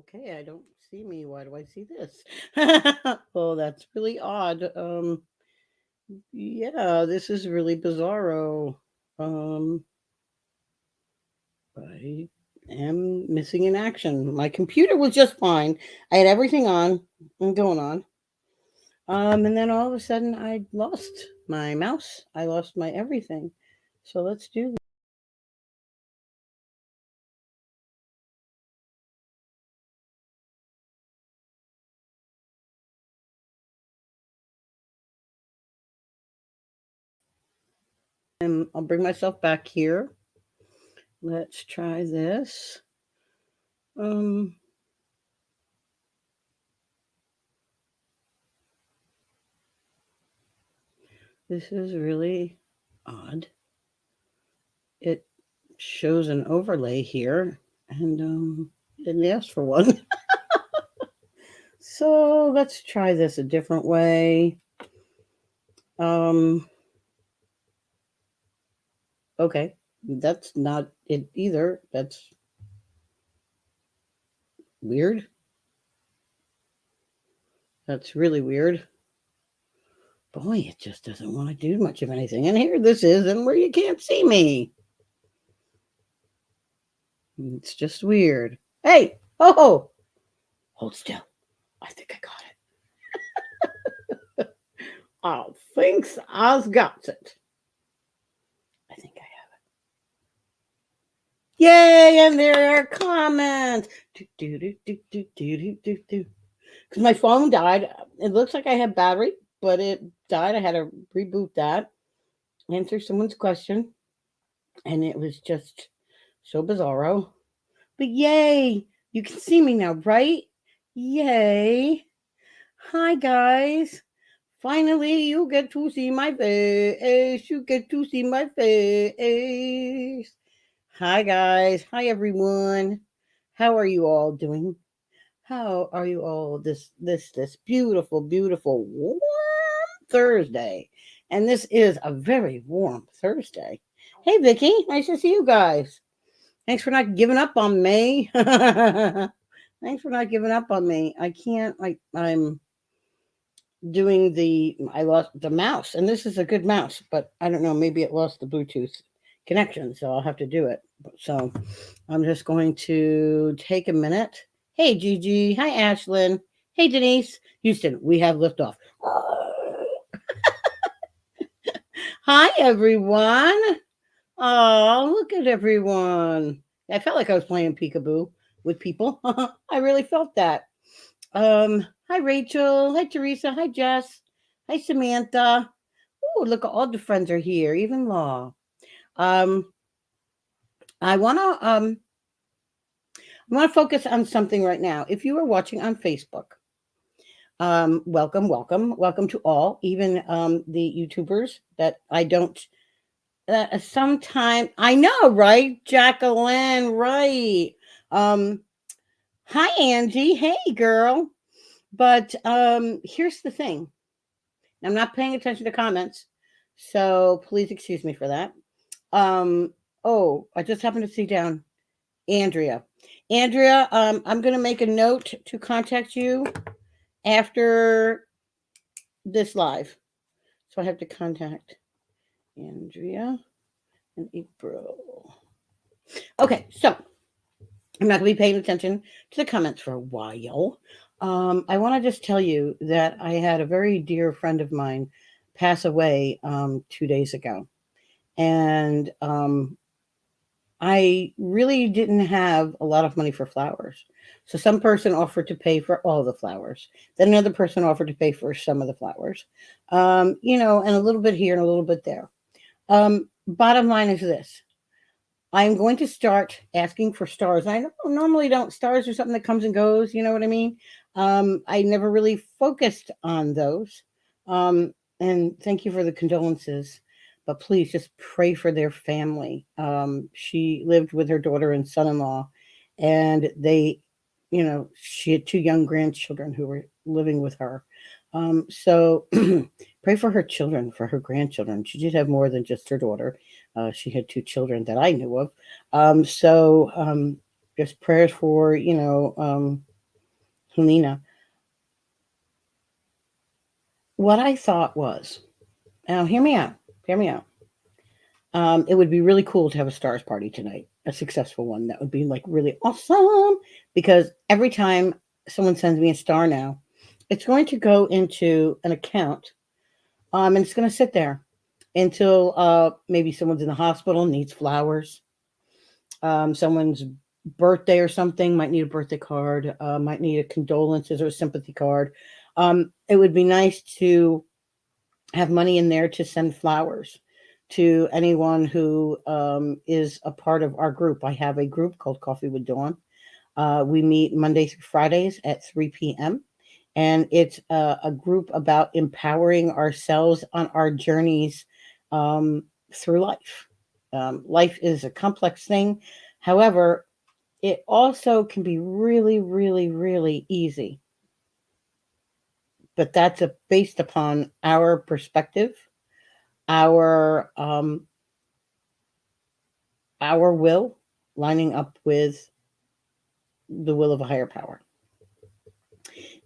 Okay, I don't see me. Why do I see this? Oh, that's really odd. Yeah, this is really bizarro. Um, I am missing in action. My computer was just fine. I had everything on and going on. And then all of a sudden I lost my mouse. I lost my everything. So let's do. I'll bring myself back here. Let's try this. Um, this is really odd. It shows an overlay here, and didn't ask for one. So let's try this a different way. Um, okay, that's not it either. That's weird. That's really weird. Boy, it just doesn't want to do much of anything. And here this is, and where you can't see me. It's just weird. Hey, oh, hold still. I think I got it. Oh, thanks, Oz got it. I think I have. Yay! And there are comments. Do do do do do do do do. Because my phone died. It looks like I had battery, but it died. I had to reboot that, answer someone's question, and it was just so bizarro. But yay! You can see me now, right? Yay! Hi, guys. Finally, you get to see my face. You get to see my face. Hi, guys. Hi, everyone. How are you all doing? How are you all this beautiful, beautiful warm Thursday? And this is a very warm Thursday. Hey, Vicky. Nice to see you guys. Thanks for not giving up on me. Thanks for not giving up on me. I can't. I'm doing the. I lost the mouse, and this is a good mouse, but I don't know. Maybe it lost the Bluetooth connection, so I'll have to do it. So I'm just going to take a minute. Hey, Gigi. Hi, Ashlyn. Hey, Denise. Houston, we have liftoff. Hi, everyone. Oh, look at everyone. I felt like I was playing peekaboo with people. I really felt that. Hi Rachel. Hi Teresa. Hi Jess. Hi Samantha. Oh, look, all the friends are here, even Law. Um, I wanna focus on something right now. If you are watching on Facebook, welcome, welcome, welcome to all, even the YouTubers that I don't sometime I know, right? Jacqueline, right. Um, hi Angie. Hey girl. But here's the thing. I'm not paying attention to comments, so please excuse me for that. Um, oh, I just happened to see down Andrea. Andrea, I'm gonna make a note to contact you after this live. So I have to contact Andrea and April. Okay, so I'm not going to be paying attention to the comments for a while. I want to just tell you that I had a very dear friend of mine pass away 2 days ago. And I really didn't have a lot of money for flowers. So some person offered to pay for all the flowers. Then another person offered to pay for some of the flowers. And a little bit here and a little bit there. Bottom line is this. I'm going to start asking for stars. I normally don't. Stars are something that comes and goes. You know what I mean? I never really focused on those. And thank you for the condolences. But please just pray for their family. She lived with her daughter and son in law, and she had two young grandchildren who were living with her. So pray for her children, for her grandchildren. She did have more than just her daughter. She had two children that I knew of. Just prayers for, Helena. What I thought was, now hear me out. Hear me out. It would be really cool to have a stars party tonight, a successful one. That would be like really awesome because every time someone sends me a star now, it's going to go into an account, and it's going to sit there until maybe someone's in the hospital, needs flowers, someone's birthday or something, might need a birthday card, might need a condolences or a sympathy card. It would be nice to have money in there to send flowers to anyone who is a part of our group. I have a group called Coffee with Dawn. We meet Monday through Fridays at 3 p.m. And it's a group about empowering ourselves on our journeys through life. Life is a complex thing. However, it also can be really, really, really easy. But that's based upon our perspective, our our will lining up with the will of a higher power.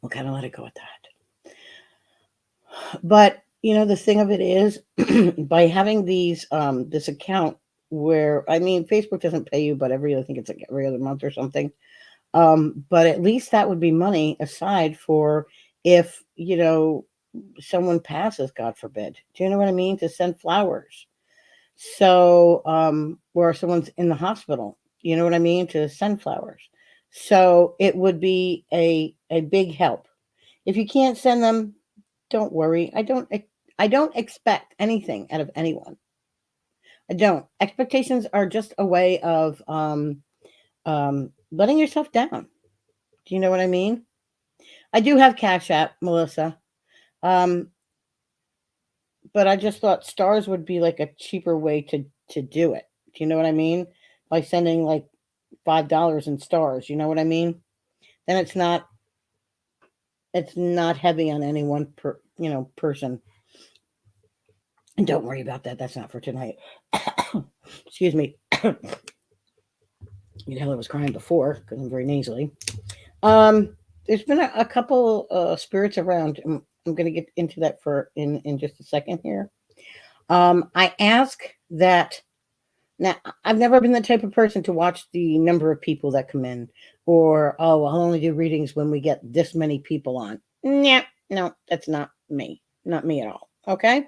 We'll kind of let it go at that. But the thing of it is, by having this account where I mean, Facebook doesn't pay you, but I think it's like every other month or something. But at least that would be money aside for if someone passes, God forbid. Do you know what I mean? To send flowers. So, where someone's in the hospital, you know what I mean? To send flowers. So it would be a big help. If you can't send them, don't worry. I don't expect anything out of anyone. I don't. Expectations are just a way of letting yourself down. Do you know what I mean? I do have Cash App, Melissa. Um, but I just thought stars would be like a cheaper way to do it. Do you know what I mean? By sending like $5 in stars, you know what I mean? Then it's not heavy on any one person. And don't worry about that. That's not for tonight. Excuse me. You know, I was crying before because I'm very nasally. Um, there's been a couple spirits around. I'm going to get into that in just a second here. I ask that now. I've never been the type of person to watch the number of people that come in, or I'll only do readings when we get this many people on. Yeah, no, that's not me at all. Okay.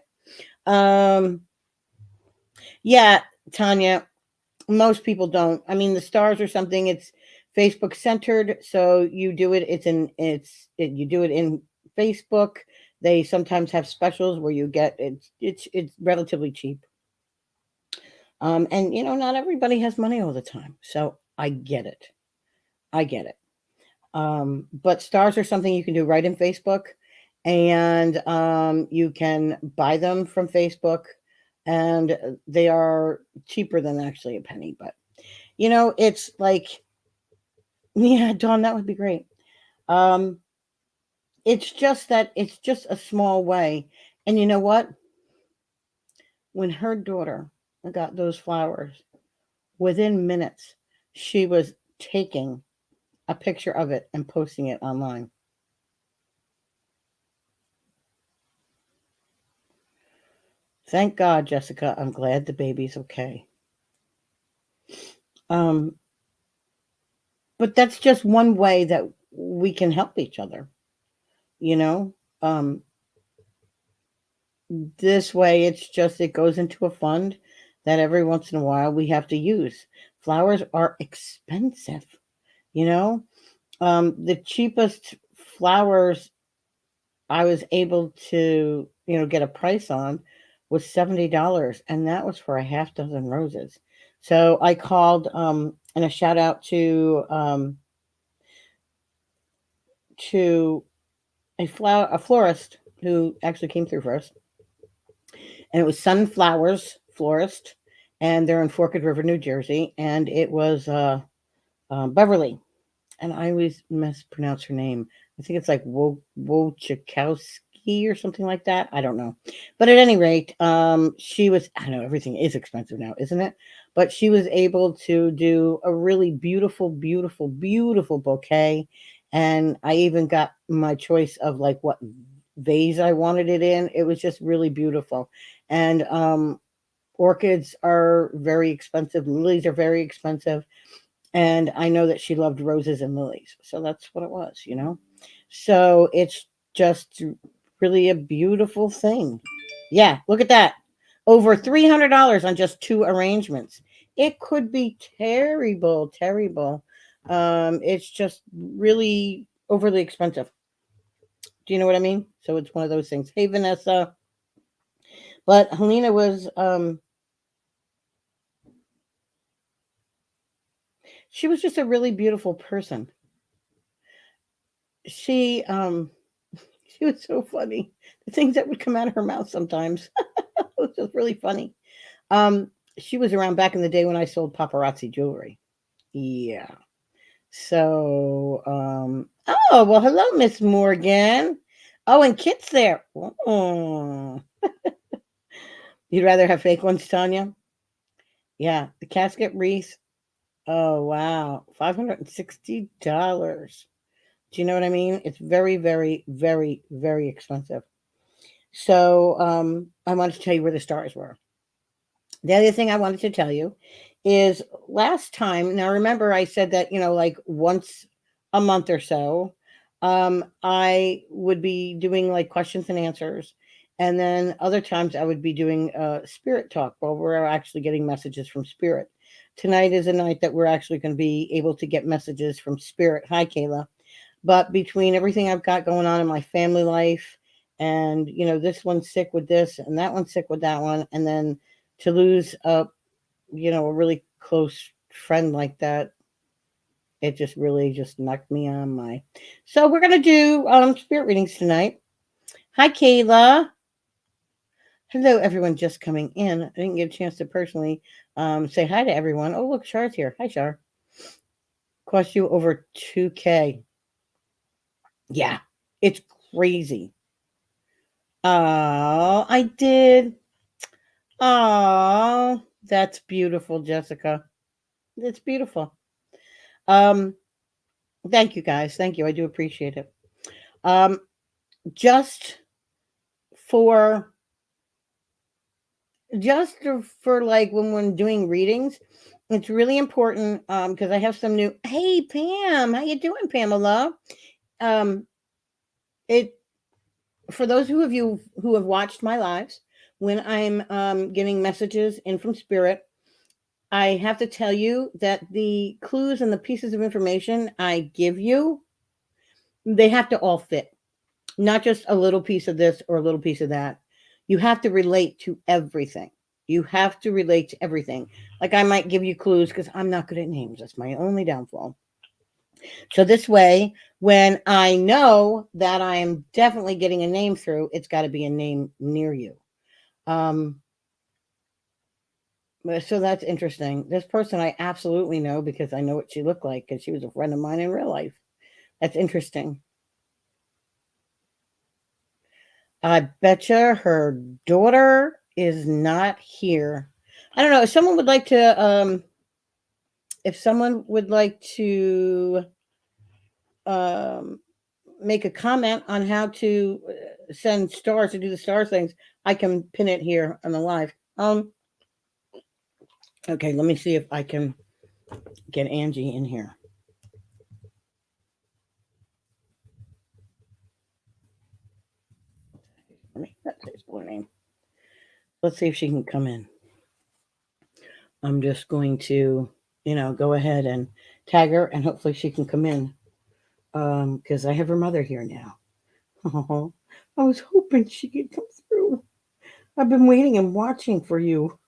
Um, yeah, Tanya, most people don't. I mean, the stars or something. It's Facebook centered, so you do it. You do it in Facebook. They sometimes have specials where you get it's relatively cheap. And not everybody has money all the time, so I get it. I get it. But stars are something you can do right in Facebook, and you can buy them from Facebook, and they are cheaper than actually a penny. But it's like, yeah, Dawn, that would be great. Um, it's just that it's just a small way, and you know what? When her daughter got those flowers, within minutes, she was taking a picture of it and posting it online. Thank God, Jessica. I'm glad the baby's okay. Um, but that's just one way that we can help each other, you know? Um, this way, it goes into a fund that every once in a while we have to use. Flowers are expensive, you know? The cheapest flowers I was able to, get a price on was $70, and that was for a half dozen roses. So I called, and a shout out to a florist who actually came through for us, and it was Sunflowers Florist, and they're in Forked River, New Jersey, and it was Beverly, and I always mispronounce her name. I think it's like Wojciechowski or something like that. I don't know. But at any rate, she was, I know everything is expensive now, isn't it? But she was able to do a really beautiful, beautiful, beautiful bouquet. And I even got my choice of like what vase I wanted it in. It was just really beautiful. And orchids are very expensive. Lilies are very expensive. And I know that she loved roses and lilies. So that's what it was, you know? So it's just really a beautiful thing. Yeah, look at that. Over $300 on just two arrangements. It could be terrible, terrible. It's just really overly expensive. Do you know what I mean? So it's one of those things. Hey, Vanessa. But Helena was she was just a really beautiful person. She she was so funny. The things that would come out of her mouth sometimes. It was just really funny. Um she was around back in the day when I sold paparazzi jewelry. Yeah. So oh well hello, Miss Morgan. Oh, and Kit's there. Oh. You'd rather have fake ones, Tanya? Yeah. The casket wreath. Oh wow. $560. Do you know what I mean? It's very, very, very, very expensive. So I wanted to tell you where the stars were. The other thing I wanted to tell you is last time, now remember I said that, like once a month or so, I would be doing like questions and answers. And then other times I would be doing spirit talk while we're actually getting messages from spirit. Tonight is a night that we're actually going to be able to get messages from spirit. Hi, Kayla. But between everything I've got going on in my family life, and this one's sick with this, and that one's sick with that one, and then to lose a really close friend like that, it just really just knocked me on my. So we're gonna do spirit readings tonight. Hi, Kayla. Hello, everyone just coming in. I didn't get a chance to personally say hi to everyone. Oh, look, Char's here. Hi, Char. Cost you over 2K. Yeah, it's crazy. Oh, I did. Oh, that's beautiful, Jessica. It's beautiful. Um, thank you guys. Thank you. I do appreciate it. Um, just for for like when we're doing readings, it's really important because I have some new. Hey, Pam, how you doing, Pamela? Um, it for those of you who have watched my lives, when I'm getting messages in from spirit, I have to tell you that the clues and the pieces of information I give you, they have to all fit, not just a little piece of this or a little piece of that. You have to relate to everything. You have to relate to everything. Like I might give you clues because I'm not good at names. That's my only downfall. So this way, when I know that I am definitely getting a name through, it's got to be a name near you. Um, so that's interesting. This person I absolutely know because I know what she looked like because she was a friend of mine in real life. That's interesting. I betcha her daughter is not here. I don't know if someone would like to um make a comment on how to send stars to do the star things. I can pin it here on the live. Okay, let me see if I can get Angie in here. Let me that's his full name. Let's see if she can come in. I'm just going to, go ahead and tag her and hopefully she can come in. Because I have her mother here now. Oh, I was hoping she could come through. I've been waiting and watching for you.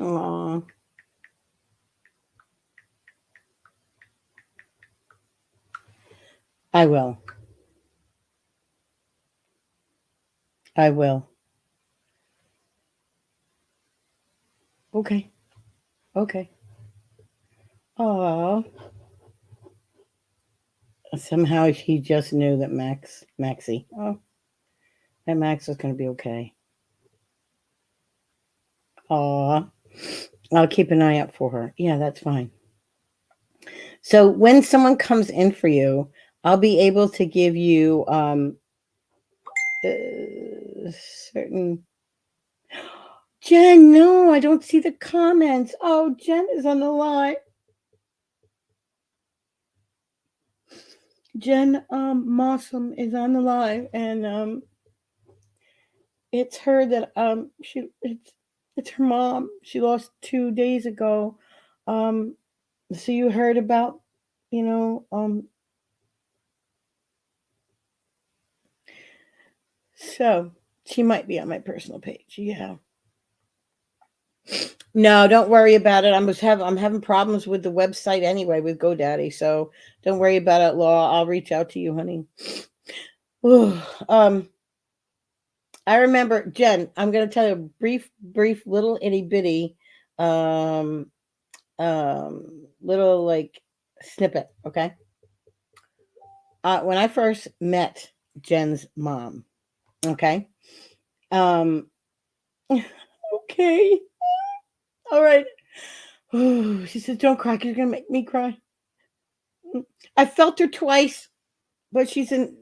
Aw, I will. I will. Okay. Okay. Oh, somehow he just knew that Maxie. Oh, that Max was going to be okay. Aw, I'll keep an eye out for her. Yeah, that's fine. So when someone comes in for you, I'll be able to give you certain. Jen, no, I don't see the comments. Oh, Jen is on the line. Jen Mossum is on the live, and it's her that it's her mom. She lost 2 days ago. Um, so you heard about, you know, so she might be on my personal page. Yeah. No, don't worry about it. I'm having problems with the website anyway with GoDaddy, so don't worry about it, Law. I'll reach out to you, honey. Ooh, I remember, Jen. I'm going to tell you a brief, little itty bitty, um, little like snippet. Okay, when I first met Jen's mom. Okay, um, okay, all right. She says, "Don't cry, 'cause you're gonna make me cry." I felt her twice, but she's in.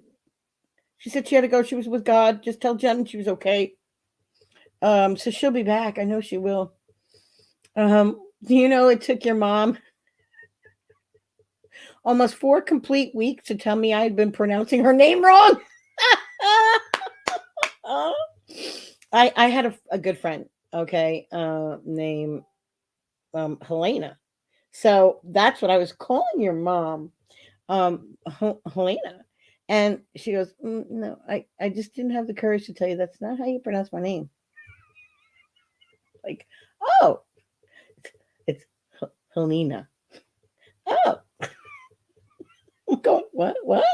She said she had to go. She was with God. Just tell Jen she was okay. So she'll be back. I know she will. Do you know it took your mom almost 4 complete weeks to tell me I had been pronouncing her name wrong? I had a good friend, okay, named Helena. So that's what I was calling your mom, Helena. And she goes, no, I just didn't have the courage to tell you that's not how you pronounce my name. Like, oh, it's Helena. Oh, I'm going, what? What?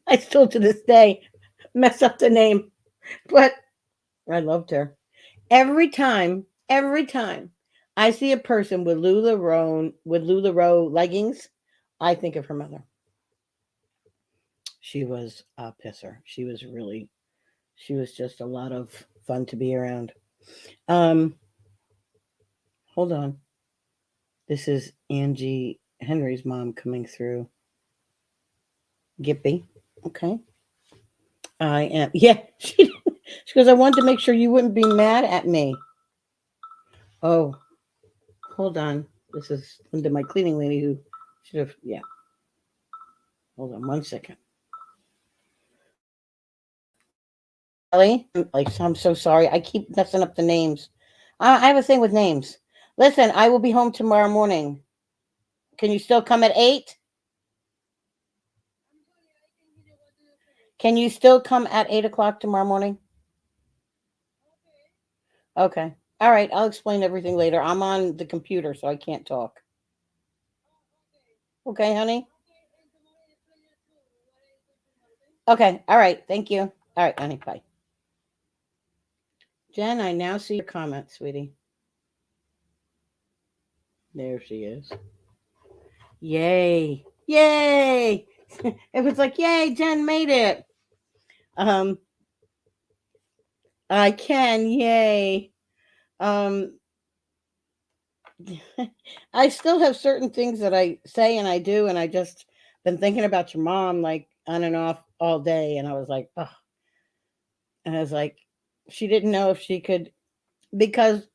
I still to this day mess up the name, but I loved her. Every time I see a person with LuLaRoe leggings, I think of her mother. She was a pisser. She was just a lot of fun to be around. Um, hold on. This is Angie Henry's mom coming through. Gippy. Okay. I am. Yeah. She goes, I wanted to make sure you wouldn't be mad at me. Oh, hold on. This is Linda, my cleaning lady, who should have. Yeah. Hold on 1 second. Ellie, like, I'm so sorry. I keep messing up the names. I have a thing with names. Listen, I will be home tomorrow morning. Can you still come at 8? Can you still come at 8 o'clock tomorrow morning? Okay. All right. I'll explain everything later. I'm on the computer, so I can't talk. Okay, honey? Okay. All right. Thank you. All right, honey. Bye. Jen, I now see your comment, sweetie. There she is. Yay. Yay. It was like, yay, Jen made it. Um, I can, yay. Um, I still have certain things that I say and I do, and I just been thinking about your mom like on and off all day, and I was like, oh, and I was like, she didn't know if she could, because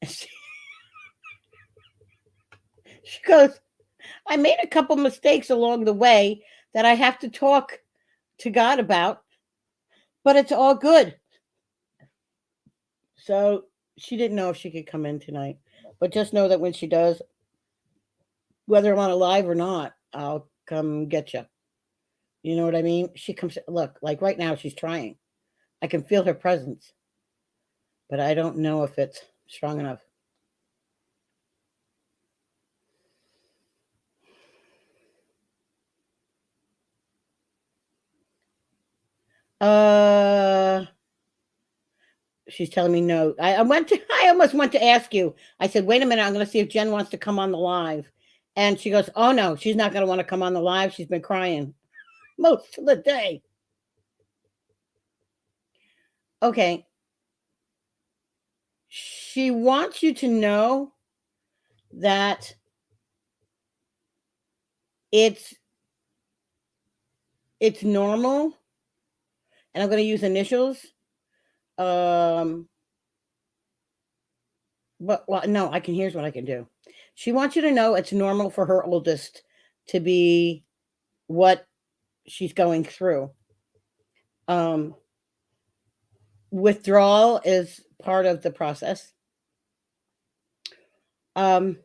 she, she goes, I made a couple mistakes along the way that I have to talk to God about, but it's all good. So she didn't know if she could come in tonight, but just know that when she does, whether I'm on a live or not, I'll come get you. You know what I mean? She comes, look, like right now, she's trying. I can feel her presence, but I don't know if it's strong enough. Uh, She's telling me no. I almost went to ask you. I said, wait a minute, I'm going to see if Jen wants to come on the live. And she goes, oh no, she's not going to want to come on the live. She's been crying most of the day. Okay. She wants you to know that it's normal, and I'm going to use initials. Um, but well, no, I can. Here's what I can do. She wants you to know it's normal for her oldest to be what she's going through. Um, Withdrawal is part of the process. Um,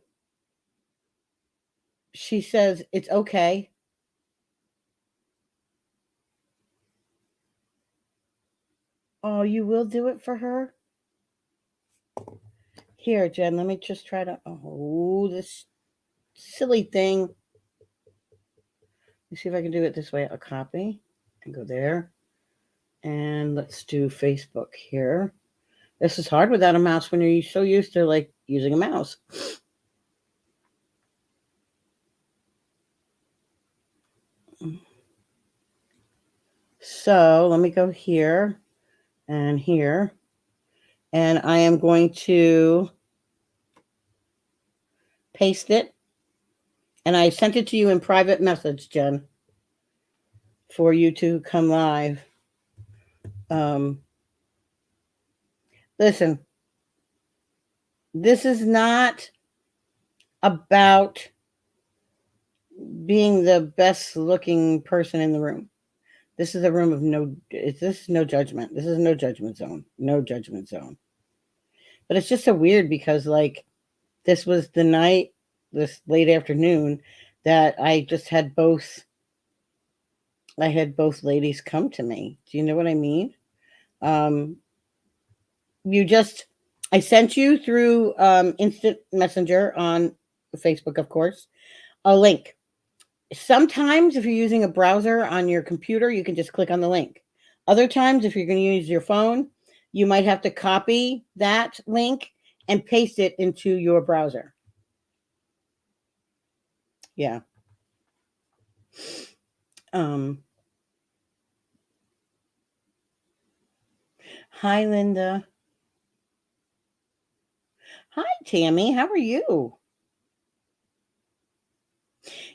she says it's okay. Oh, you will do it for her? Here, Jen, let me just try to. Oh, this silly thing. Let's see if I can do it this way. A copy and go there. And let's do Facebook here. This is hard without a mouse when you're so used to like using a mouse. So let me go here and here. And I am going to paste it. And I sent it to you in private message, Jen, for you to come live. Listen, this is not about being the best looking person in the room. This is a room of this is no judgment. This is no judgment zone. No judgment zone. But it's just so weird because like this was the night, this late afternoon, that I just had both ladies come to me. Do you know what I mean? I sent you through instant messenger on Facebook, of course, a link. Sometimes if you're using a browser on your computer, you can just click on the link. Other times, if you're going to use your phone, you might have to copy that link and paste it into your browser. Yeah. Hi, Linda. Hi, Tammy. How are you?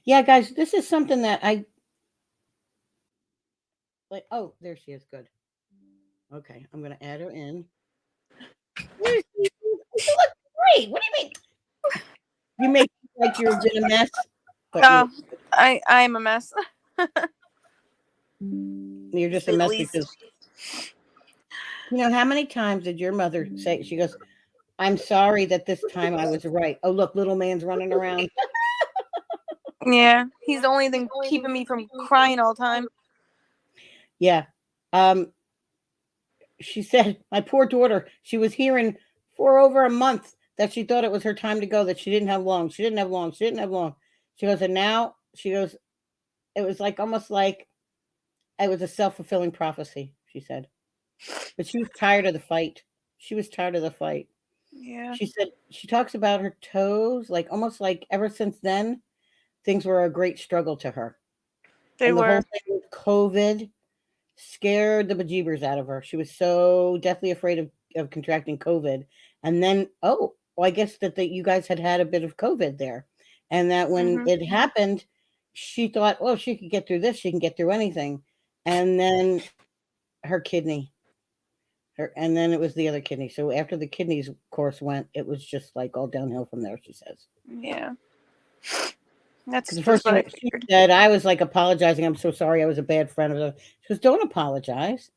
Yeah, guys, this is something that I like. Oh, there she is. Good. Okay, I'm going to add her in. Where's she? You look great. What do you mean? You make like you've been a mess. But I'm a mess. You're just a mess because you know how many times did your mother say? She goes, "I'm sorry that this time I was right." Oh, look, little man's running around. Yeah, he's the only thing keeping me from crying all the time. Yeah. She said, my poor daughter, she was hearing for over a month that she thought it was her time to go, that she didn't have long. She didn't have long. She didn't have long. She goes, and now she goes, it was like almost like it was a self-fulfilling prophecy, she said. But she was tired of the fight. She was tired of the fight. Yeah. She said she talks about her toes, like almost like ever since then, things were a great struggle to her. They and the were. whole thing with COVID scared the bejeebers out of her. She was so deathly afraid of contracting COVID. And then, well, I guess that you guys had a bit of COVID there. And that when it happened, she thought, oh, she could get through this. She can get through anything. And then her kidney. And then it was the other kidney. So after the kidneys course went, it was just like all downhill from there, she says. Yeah. That's the first thing she said, I was like apologizing. I'm so sorry. I was a bad friend of her. She goes, don't apologize.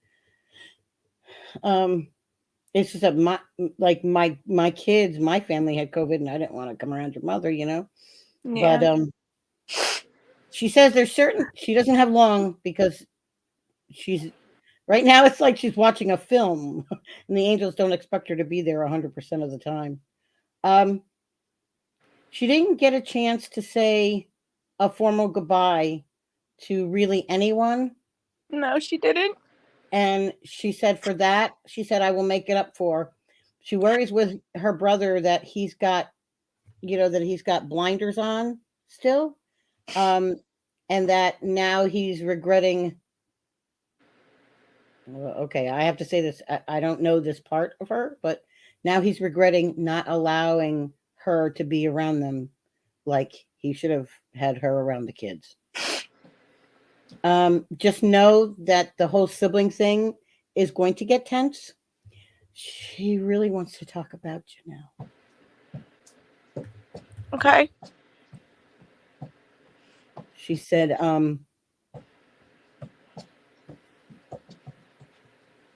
It's just that my kids, my family had COVID, and I didn't want to come around your mother, you know. Yeah. But she says she doesn't have long because she's right now. It's like she's watching a film, and the angels don't expect her to be there 100% of the time. She didn't get a chance to say a formal goodbye to really anyone. No, she didn't. And she said for that, she said, I will make it up for. She worries with her brother that he's got, that he's got blinders on still. Um, and that now he's regretting. Okay, I have to say this. I don't know this part of her, but now he's regretting not allowing her to be around them like he should have had her around the kids. Just know that the whole sibling thing is going to get tense. She really wants to talk about you now. Okay. She said,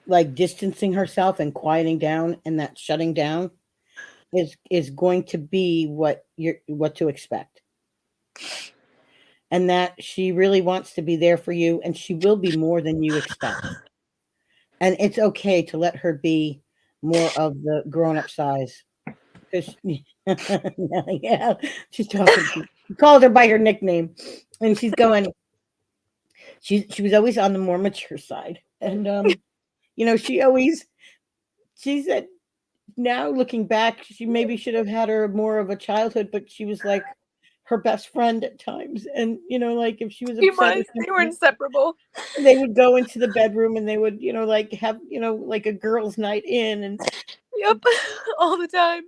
like distancing herself and quieting down and that shutting down is going to be what to expect. And that she really wants to be there for you and she will be more than you expect. And it's okay to let her be more of the grown-up size. Because yeah, she's talking. She called her by her nickname, and she's going. She was always on the more mature side, and she said now looking back, she maybe should have had her more of a childhood, but she was like her best friend at times, and like if she was upset or They were something, inseparable. they would go into the bedroom and they would like have like a girls' night in, and Yep, all the time.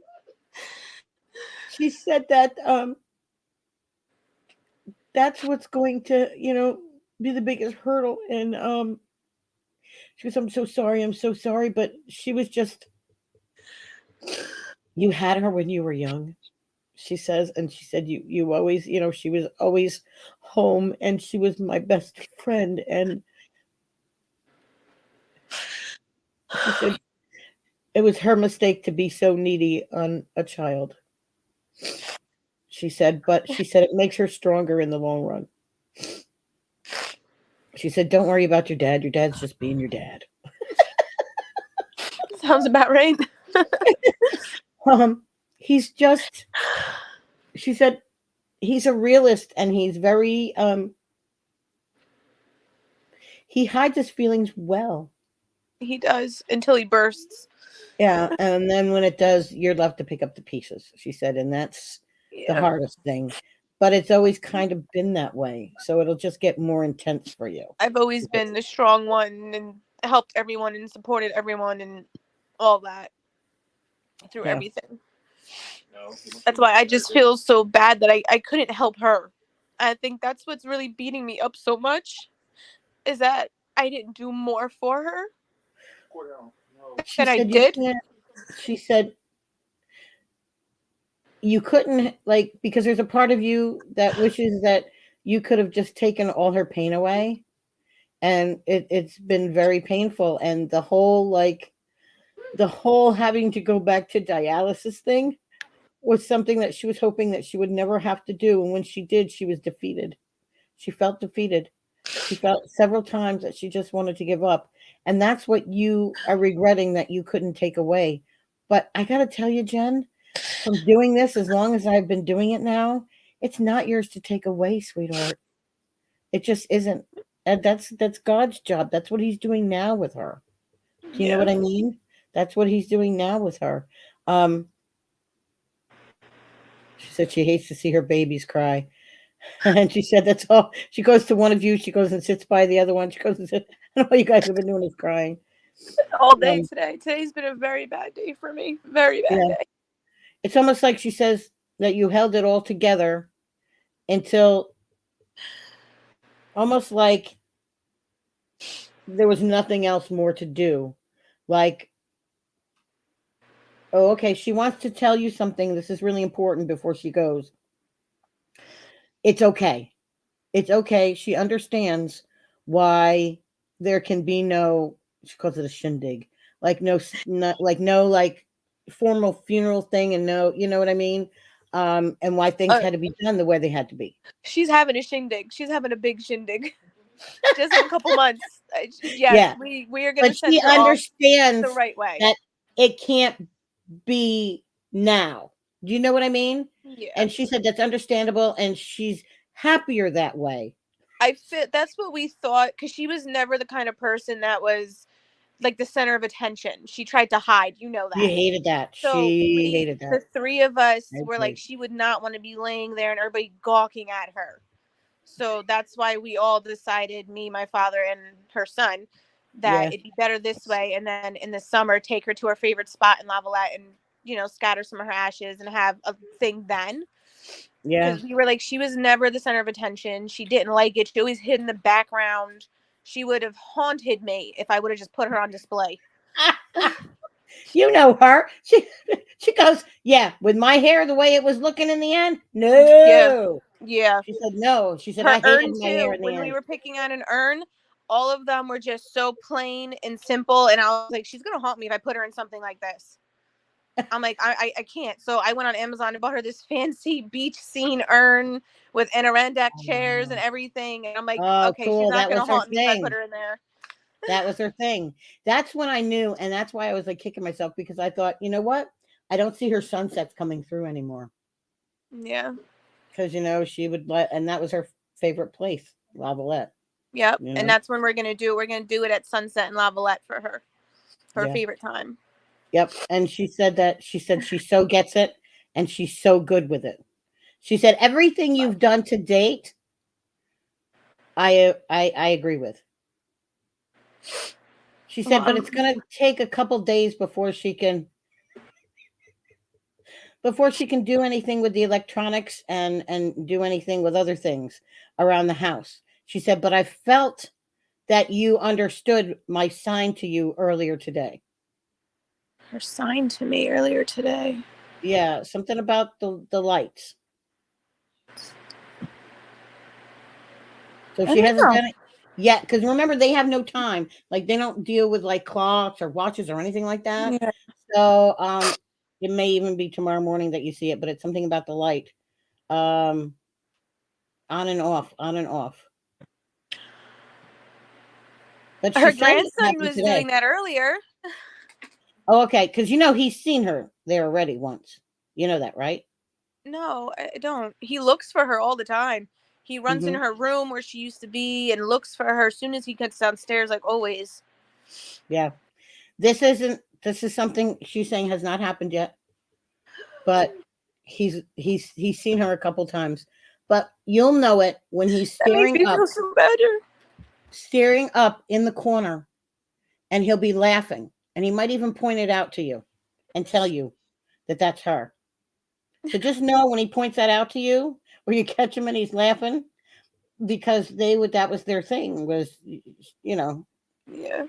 she said that that's what's going to be the biggest hurdle. And she goes, I'm so sorry, but she was just, you had her when you were young, she says, and she said you always, she was always home and she was my best friend. And she said it was her mistake to be so needy on a child. She said, but she said it makes her stronger in the long run. She said, don't worry about your dad. Your dad's just being your dad. Sounds about right. He's just, she said, he's a realist and he's very, he hides his feelings well. He does until he bursts. Yeah. And then when it does, you're left to pick up the pieces, she said. And that's the hardest thing. But it's always kind of been that way. So it'll just get more intense for you. I've always been the strong one and helped everyone and supported everyone and all that through everything. That's why I just feel so bad that I couldn't help her. I think that's what's really beating me up so much is that I didn't do more for her than I did. She said you couldn't, like, because there's a part of you that wishes that you could have just taken all her pain away. And it's been very painful. And the whole having to go back to dialysis thing was something that she was hoping that she would never have to do. And when she did, she was defeated. She felt defeated. She felt several times that she just wanted to give up. And that's what you are regretting that you couldn't take away. But I got to tell you, Jen, from doing this, as long as I've been doing it now, it's not yours to take away, sweetheart. It just isn't. And that's God's job. That's what he's doing now with her. Do you know what I mean? That's what he's doing now with her. She said she hates to see her babies cry. And she said that's all. She goes to one of you. She goes and sits by the other one. She goes and sits. And all you guys have been doing is crying. All day today. Today's been a very bad day for me. Very bad day. It's almost like she says that you held it all together until almost like there was nothing else more to do. Like, oh, okay, she wants to tell you something. This is really important before she goes. It's okay. It's okay. She understands why there can be no, she calls it a shindig, like no formal funeral thing, and no, you know what I mean? And why things had to be done the way they had to be. She's having a shindig. She's having a big shindig. Just in a couple months. We are going to send her understands off the right way. That it can't be now. Do you know what I mean? Yeah. And she said that's understandable, and she's happier that way. I fit. That's what we thought, because she was never the kind of person that was like the center of attention. She tried to hide, you know She that. hated that. So She hated the that. three of us I were like, agree. she would not want to be laying there and everybody gawking at her. So that's why we all decided, me, my father, and her son, that Yeah. it'd be better this way. And then in the summer, take her to her favorite spot in Lavalette and, scatter some of her ashes and have a thing then. Yeah. Because we were like, she was never the center of attention. She didn't like it. She always hid in the background. She would have haunted me if I would have just put her on display. You know her. She goes, yeah, with my hair the way it was looking in the end. Yeah. No. Yeah. She said no. She said, Her I hated urn my hair too. in the When we end. were picking out an urn, all of them were just so plain and simple. And I was like, she's gonna haunt me if I put her in something like this. I'm like, I can't. So I went on Amazon and bought her this fancy beach scene urn with Adirondack chairs and everything. And I'm like, Oh, okay, she's cool. not That gonna was her haunt me if I put thing. her in there. That was her thing. That's when I knew, and that's why I was like kicking myself, because I thought, you know what? I don't see her sunsets coming through anymore. Yeah. Because she would let, and that was her favorite place, Lavalette. Yep. And that's when we're gonna do it. We're gonna do it at sunset in Lavalette for her. Her favorite time. Yep. And she said she so gets it, and she's so good with it. She said everything you've done to date, I agree with. She said, but it's gonna take a couple days before she can do anything with the electronics and do anything with other things around the house. She said, but I felt that you understood my sign to you earlier today. Her sign to me earlier today. Yeah, something about the lights. So she hasn't done it yet, because remember, they have no time. Like, they don't deal with like clocks or watches or anything like that. Yeah. So it may even be tomorrow morning that you see it, but it's something about the light. On and off, on and off. But her she said it grandson happened was today. doing that earlier. Oh, okay, because he's seen her there already once. You know that, right? No, I don't. He looks for her all the time. He runs in Mhm. her room where she used to be and looks for her as soon as he gets downstairs, like always. Yeah. This is something she's saying has not happened yet. But he's seen her a couple times. But you'll know it when he's That makes staring me up, feel so better. staring up in the corner, and he'll be laughing. And he might even point it out to you and tell you that that's her. So just know when he points that out to you, or you catch him and he's laughing, because that was their thing, was, Yeah.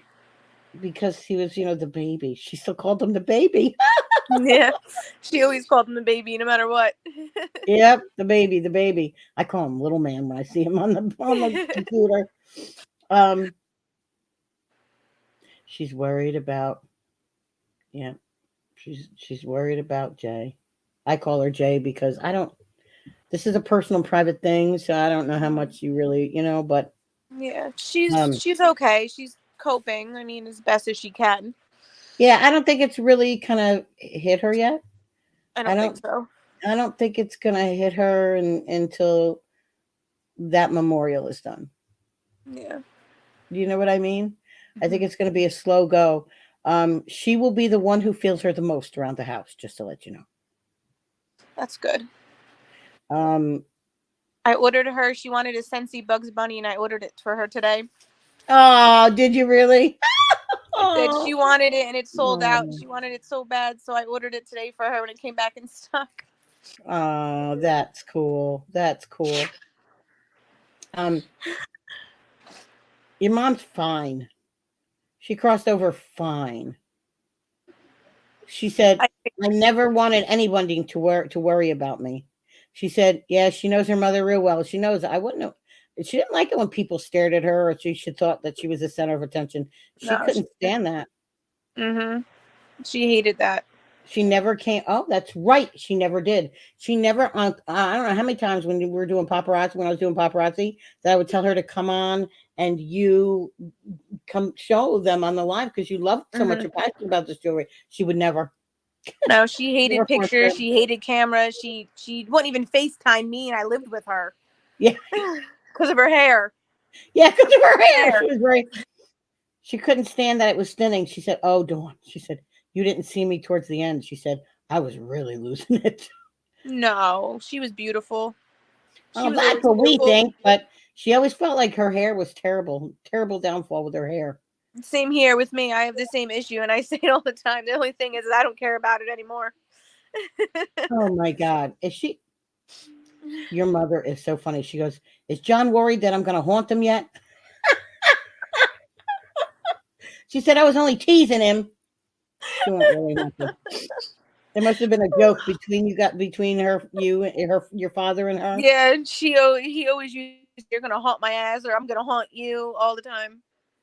because he was, the baby. She still called him the baby. Yeah. She always called him the baby no matter what. Yep, the baby. I call him little man when I see him on the computer. She's worried about, yeah, she's worried about Jay. I call her Jay because this is a personal private thing, so I don't know how much you really, but Yeah, she's okay. She's coping. I mean, as best as she can. yeah, I don't think it's really kind of hit her yet. I don't think so. I don't think it's gonna hit her until that memorial is done. Yeah. Do you know what I mean? I think it's going to be a slow go. She will be the one who feels her the most around the house, just to let you know. That's good. I ordered her. She wanted a Scentsy Bugs Bunny, and I ordered it for her today. Oh, did you really? She wanted it, and it sold out. She wanted it so bad, so I ordered it today for her when it came back in stock. Oh, that's cool. That's cool. Your mom's fine. She crossed over fine. She said, I never wanted anybody to worry about me. She said, yeah, she knows her mother real well. She knows I wouldn't know. She didn't like it when people stared at her, or she thought that she was the center of attention. She couldn't stand that. Mm-hmm. She hated that. She never came. Oh, that's right. She never did. She never, I don't know how many times when we were doing paparazzi, when I was doing paparazzi, that I would tell her to come on and you come show them on the live because you love so much. You're passionate about this jewelry. She would never. No, she hated pictures. She hated cameras. She wouldn't even FaceTime me, and I lived with her. Yeah. Because of her hair. Yeah, because of her hair. Hair. She was very. She couldn't stand that it was thinning. She said, "Oh, Dawn." She said, "You didn't see me towards the end." She said, "I was really losing it." No, she was beautiful. She Oh, was that's always what we beautiful. think. But she always felt like her hair was terrible. Terrible downfall with her hair. Same here with me. I have the same issue, and I say it all the time. The only thing is, I don't care about it anymore. Oh my God, is she? Your mother is so funny. She goes, "Is John worried that I'm going to haunt him yet?" She said, "I was only teasing him." She won't really haunt him. There must have been a joke between your father and her. Yeah, he always used, "You're gonna haunt my ass," or "I'm gonna haunt you," all the time.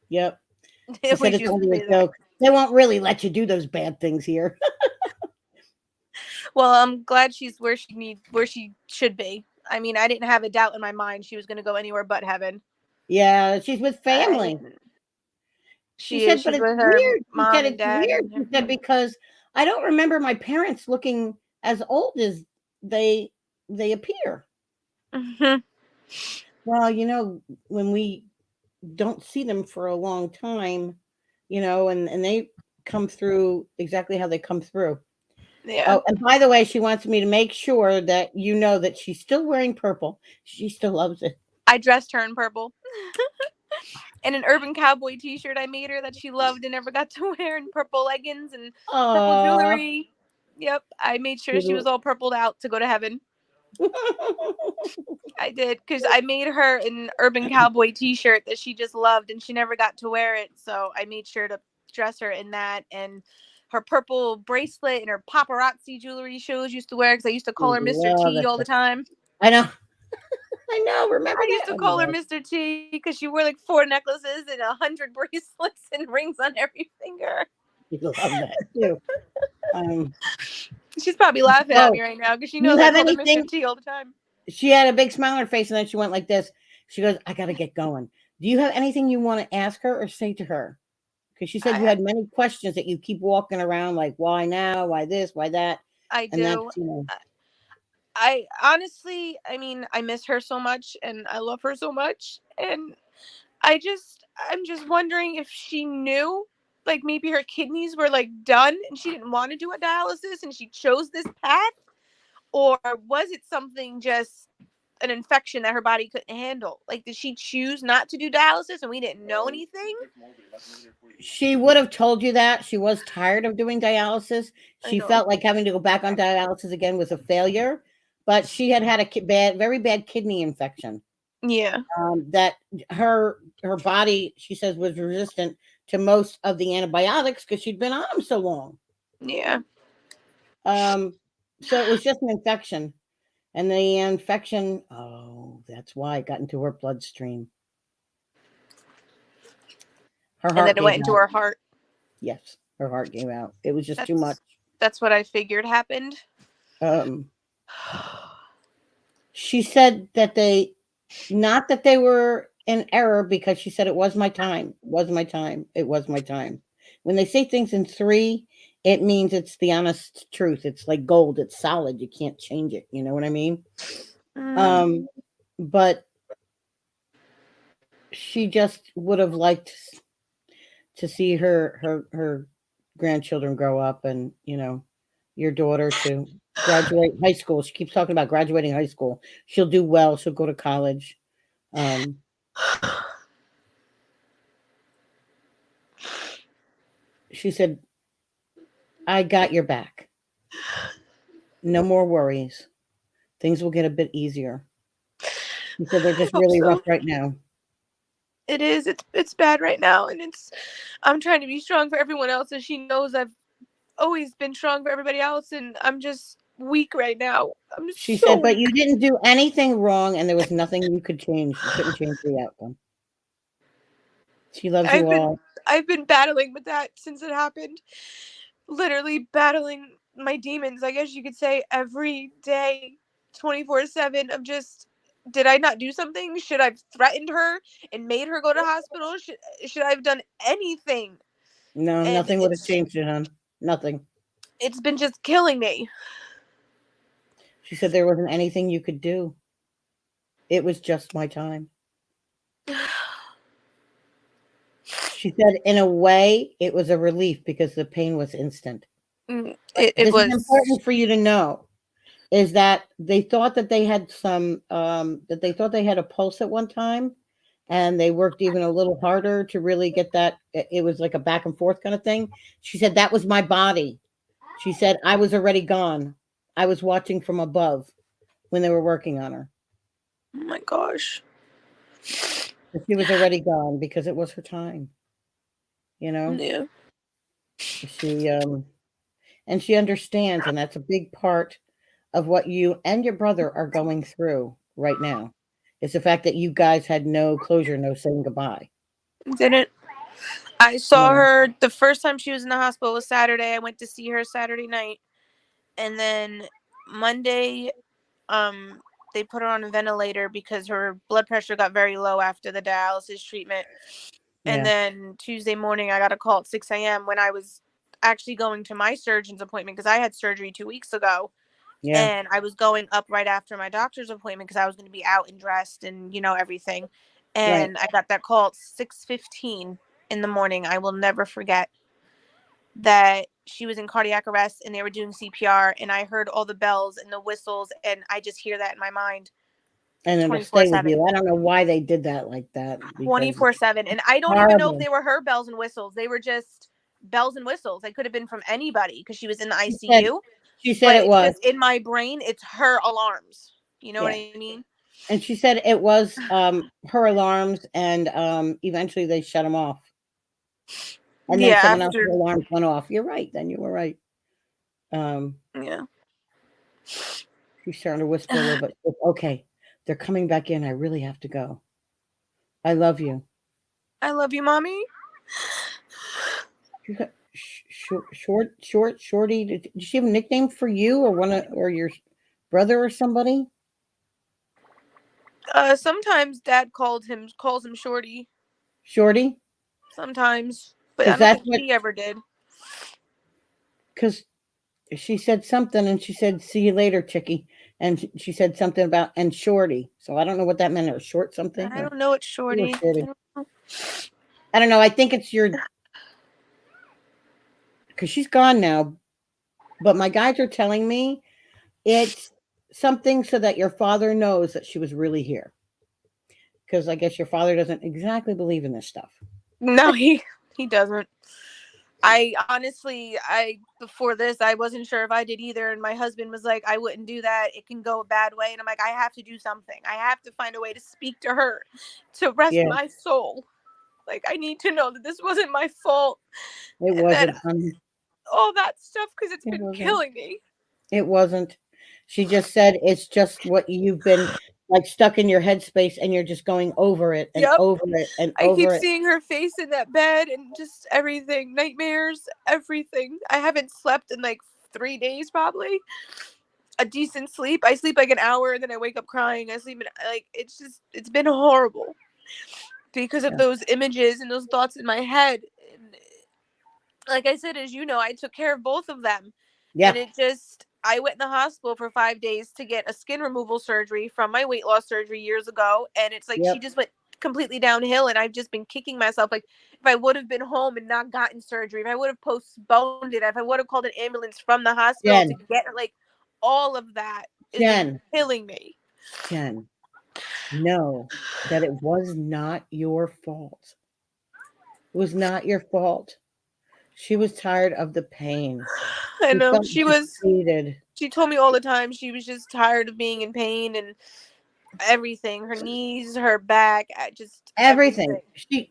Yep. He She said always it's used to only say a that. joke. They won't really let you do those bad things here. Well, I'm glad she's where she should be. I mean, I didn't have a doubt in my mind she was gonna go anywhere but heaven. Yeah, she's with I family. didn't. She She is. said, but She's it's with her weird. She said mom and it's dad weird. and She said everything. because I don't remember my parents looking as old as they they appear. Hmm. Well, when we don't see them for a long time, and they come through exactly how they come through. Yeah, Oh, and by the way, she wants me to make sure that you know that she's still wearing purple. She still loves it. I dressed her in purple. And an Urban Cowboy T-shirt I made her that she loved and never got to wear, and purple leggings and purple Aw. jewelry. Yep, I made sure she was all purpled out to go to heaven. I did, because I made her an Urban Cowboy T-shirt that she just loved, and she never got to wear it. So I made sure to dress her in that, and her purple bracelet and her paparazzi jewelry she always used to wear, because I used to call her Mr. Love T it. all the time. I know. I know. Remember I used that? to Oh my call her God. Mr. T because she wore like 4 necklaces and 100 bracelets and rings on every finger. You love that too. Um, She's probably laughing at me oh, right now because she do you knows I have called her Mr. anything? T all the time. She had a big smile on her face, and then she went like this. She goes, "I got to get going. Do you have anything you want to ask her or say to her?" Because she said you I had many questions that you keep walking around like, why now? Why this? Why that? I And that's, do. I honestly, I mean, I miss her so much and I love her so much, and I'm just wondering if she knew, like maybe her kidneys were like done and she didn't want to do a dialysis and she chose this path, or was it something just an infection that her body couldn't handle? Like, did she choose not to do dialysis and we didn't know anything? she would have told you that. She was tired of doing dialysis. I She know. felt like having to go back on dialysis again was a failure, but she had had a very bad kidney infection. Yeah. That her body, she says, was resistant to most of the antibiotics because she'd been on them so long. Yeah. Um, so it was just an infection, and the infection, oh, that's why it got into her bloodstream. Her And then heart it gave went into out. her heart. Yes, her heart gave out. It was just too much. That's what I figured happened. Um, she said that not that they were in error, because she said it was my time. It was my time. It was my time. When they say things in three, it means it's the honest truth. It's like gold. It's solid. You can't change it. You know what I mean? Mm. But she just would have liked to see her grandchildren grow up, and your daughter to graduate high school. She keeps talking about graduating high school. She'll do well. She'll go to college. Um, she said, "I got your back. No more worries. Things will get a bit easier." She said they're I just hope really rough so. right now. It is. It's bad right now, and I'm trying to be strong for everyone else, and she knows I've always been strong for everybody else, and I'm just weak right now. I'm She just so said, but weak. you didn't do anything wrong, and there was nothing you could change. You couldn't change the outcome. She loves you I've been all. I've been battling with that since it happened. Literally battling my demons, I guess you could say, every day, 24/7. I'm just, did I not do something? Should I have threatened her and made her go to hospital? Should I have done anything? No, And nothing would have changed it, hon. Nothing. it's been just killing me. She said there wasn't anything you could do. It was just my time. She said, in a way, it was a relief because the pain was instant. It This is was. important for you to know, is that they thought that they had that they thought they had a pulse at one time, and they worked even a little harder to really get that. It was like a back and forth kind of thing. She said, that was my body. She said, I was already gone. I was watching from above when they were working on her. Oh my gosh. She was already gone because it was her time. Yeah. She and she understands, and that's a big part of what you and your brother are going through right now. It's the fact that you guys had no closure, no saying goodbye. Didn't. I saw Yeah. her the first time she was in the hospital was Saturday. I went to see her Saturday night. And then Monday, they put her on a ventilator because her blood pressure got very low after the dialysis treatment. And Yeah. then Tuesday morning, I got a call at 6 a.m. when I was actually going to my surgeon's appointment because I had surgery 2 weeks ago. Yeah. And I was going up right after my doctor's appointment because I was going to be out and dressed and, everything. Right. And I got that call at 6:15 in the morning. I will never forget that she was in cardiac arrest and they were doing CPR, and I heard all the bells and the whistles, and I just hear that in my mind And it'll stay with 24/7. you. I don't know why they did that like that, because 24/7. And I don't even know if horrible. they were her bells and whistles. They were just bells and whistles. They could have been from anybody because she was in the She said, ICU. she said But it it's was. just in my brain, it's her alarms. You know what Yeah. I mean? And she said it was her alarms, and eventually they shut them off. And then Yeah, someone else's after. alarms went off. You're right. Then you were right. Yeah. She's starting to whisper a little bit. Okay, they're coming back in. I really have to go. I love you. I love you, mommy. You got shorty. Did she have a nickname for you, or or your brother, or somebody? Sometimes dad calls him Shorty. Shorty, Sometimes, but I because don't that's think what. he ever did. Because she said something, and she said, "See you later, Chickie," and she said something about and Shorty. So I don't know what that meant. Or short something, I or don't know it's you were Shorty. Shorty. I don't know. I think it's your, because she's gone now. But my guys are telling me it's something so that your father knows that she was really here. Because I guess your father doesn't exactly believe in this stuff. No, he doesn't. I honestly, before this, I wasn't sure if I did either, and my husband was like, "I wouldn't do that. It can go a bad way." And I'm like, "I have to do something. I have to find a way to speak to her, to rest Yeah, my soul. Like, I need to know that this wasn't my fault, it and that wasn't. all that stuff, because it's It been wasn't. killing me." It wasn't. She just said it's just what you've been like stuck in your headspace, and you're just going over it and Yep. over it and I keep over it. seeing her face in that bed and just everything, nightmares, everything. I haven't slept in like 3 days, probably. A decent sleep. I sleep like an hour and then I wake up crying. I sleep in, like, it's been horrible because of Yeah. those images and those thoughts in my head. And like I said, as you know, I took care of both of them. And Yeah. I went in the hospital for 5 days to get a skin removal surgery from my weight loss surgery years ago. And it's like she Yep. just went completely downhill. And I've just been kicking myself. Like, if I would have been home and not gotten surgery, if I would have postponed it, if I would have called an ambulance from the hospital to Jen. get her, like, all of that has been Jen. killing me. Jen. Know that it was not your fault. It was not your fault. She was tired of the pain. I She know. felt defeated. She told me all the time she was just tired of being in pain and everything. Her knees, her back, just Everything. everything. She,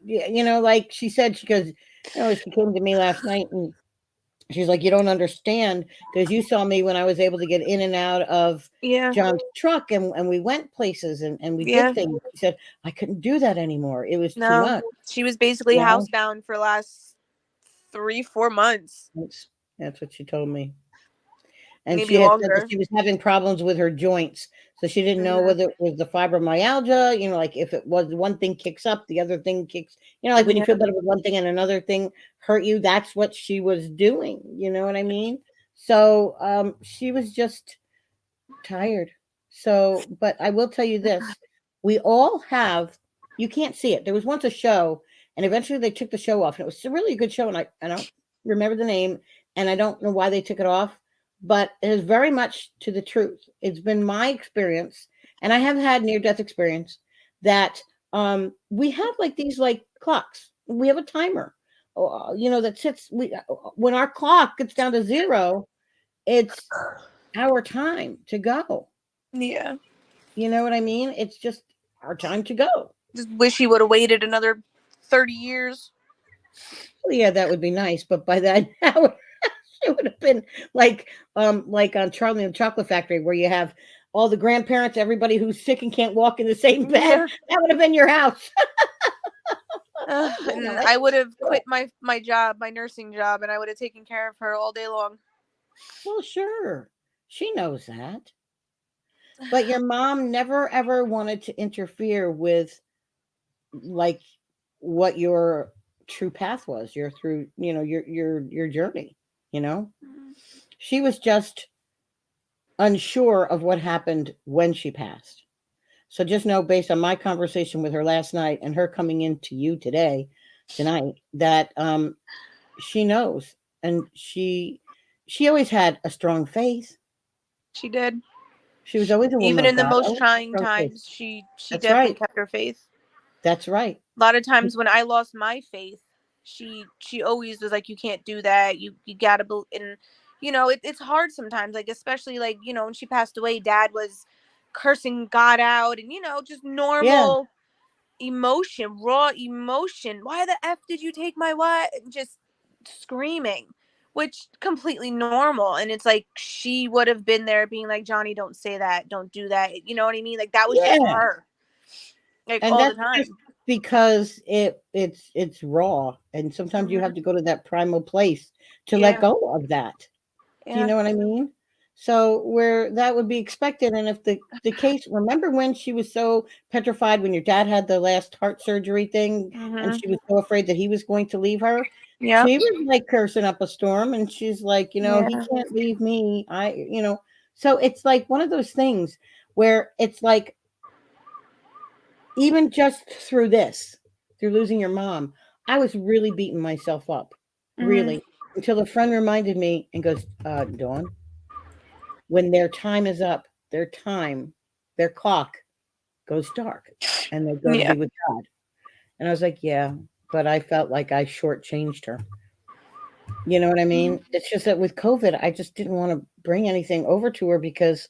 like she said, she goes, she came to me last night, and she's like, you don't understand, because you saw me when I was able to get in and out of Yeah. John's truck, and we went places, and we Yeah. did things. She said, I couldn't do that anymore. It was too No. much. She was basically You know? housebound for the last 3-4 months. That's what she told me. And she Maybe had said that longer. she was having problems with her joints. So she didn't know Mhm. whether it was the fibromyalgia, like if it was one thing kicks up, the other thing kicks, like when you Yeah. feel better with one thing and another thing hurt you, that's what she was doing. You know what I mean? So she was just tired. So, but I will tell you this, we all have, you can't see it. There was once a show, and eventually they took the show off, and it was a really good show, and I don't remember the name, and I don't know why they took it off, but it is very much to the truth. It's been my experience, and I have had near death experience that we have like these like clocks. We have a timer, that sits. When our clock gets down to zero, it's our time to go. Yeah. You know what I mean? It's just our time to go. Just wish he would have waited another 30 years. Well, yeah, that would be nice, but by that it would have been like on Charlie and the Chocolate Factory, where you have all the grandparents, everybody who's sick and can't walk in the same bed. Yeah. That would have been your house. And I would have quit my job, my nursing job, and I would have taken care of her all day long. Well, sure. She knows that. But your mom never ever wanted to interfere with like what your true path was, your through, your journey, She was just unsure of what happened when she passed. So just know, based on my conversation with her last night and her coming into you tonight, that she knows, and she always had a strong faith. She did. She was always a woman even of in the God, most always trying strong faith. times. She That's definitely right. kept her faith. That's right. A lot of times when I lost my faith, she always was like, "You can't do that. You gotta be." And it's hard sometimes. Like, especially like when she passed away, Dad was cursing God out, and just normal emotion, raw emotion. Why the f did you take my what? And just screaming, which completely normal. And it's like she would have been there, being like, "Johnny, don't say that. Don't do that." You know what I mean? Like that was just her. Like And all the that's time. just because it's raw, and sometimes you have to go to that primal place to let go of that. Do you know what I mean? So where that would be expected, and if the case, remember when she was so petrified when your dad had the last heart surgery thing, and she was so afraid that he was going to leave her? Yeah. She was like cursing up a storm, and she's like, he can't leave me. So it's like one of those things where it's like, even just through losing your mom, I was really beating myself up, really, until a friend reminded me and goes, Dawn, when their time is up, their clock goes dark, and they go to be with God. And I was like, yeah, but I felt like I shortchanged her. You know what I mean? It's just that with COVID, I just didn't want to bring anything over to her because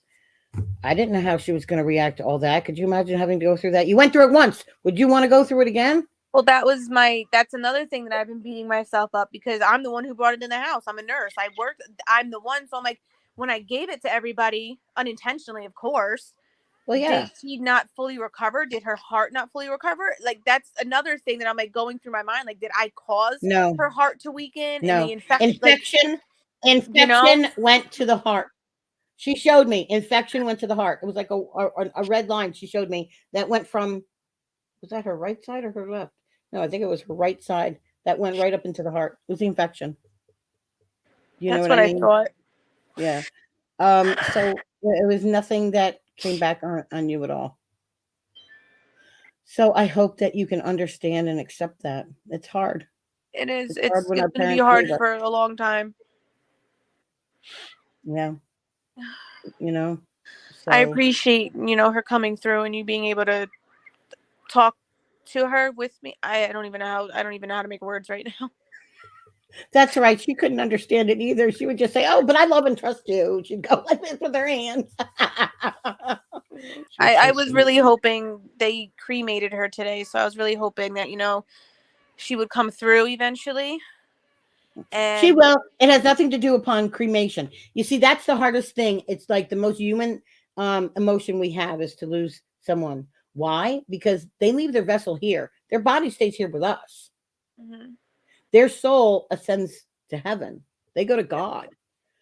I didn't know how she was going to react to all that. Could you imagine having to go through that? You went through it once. Would you want to go through it again? Well, that's another thing that I've been beating myself up, because I'm the one who brought it in the house. I'm a nurse. I'm the one. So I'm like, when I gave it to everybody unintentionally, of course. Well, yeah. Did she not fully recover? Did her heart not fully recover? Like, that's another thing that I'm like going through my mind. Like, did I cause her heart to weaken? No. And the infection went to the heart. She showed me infection went to the heart. It was like a red line. She showed me that went from, was that her right side or her left? No, I think it was her right side that went right up into the heart. It was the infection. That's what I mean? Thought. Yeah. So it was nothing that came back on you at all. So I hope that you can understand and accept that. It's hard. It is. It's going to be hard for a long time. Yeah. So. I appreciate, her coming through and you being able to talk to her with me. I don't even know how to make words right now. That's right. She couldn't understand it either. She would just say, "Oh, but I love and trust you." She'd go like this with her hands. I was really hoping they cremated her today, so I was really hoping that she would come through eventually. And she will. It has nothing to do upon cremation. You see, that's the hardest thing. It's like the most human emotion we have is to lose someone. Why? Because they leave their vessel here. Their body stays here with us. Mm-hmm. Their soul ascends to heaven. They go to God.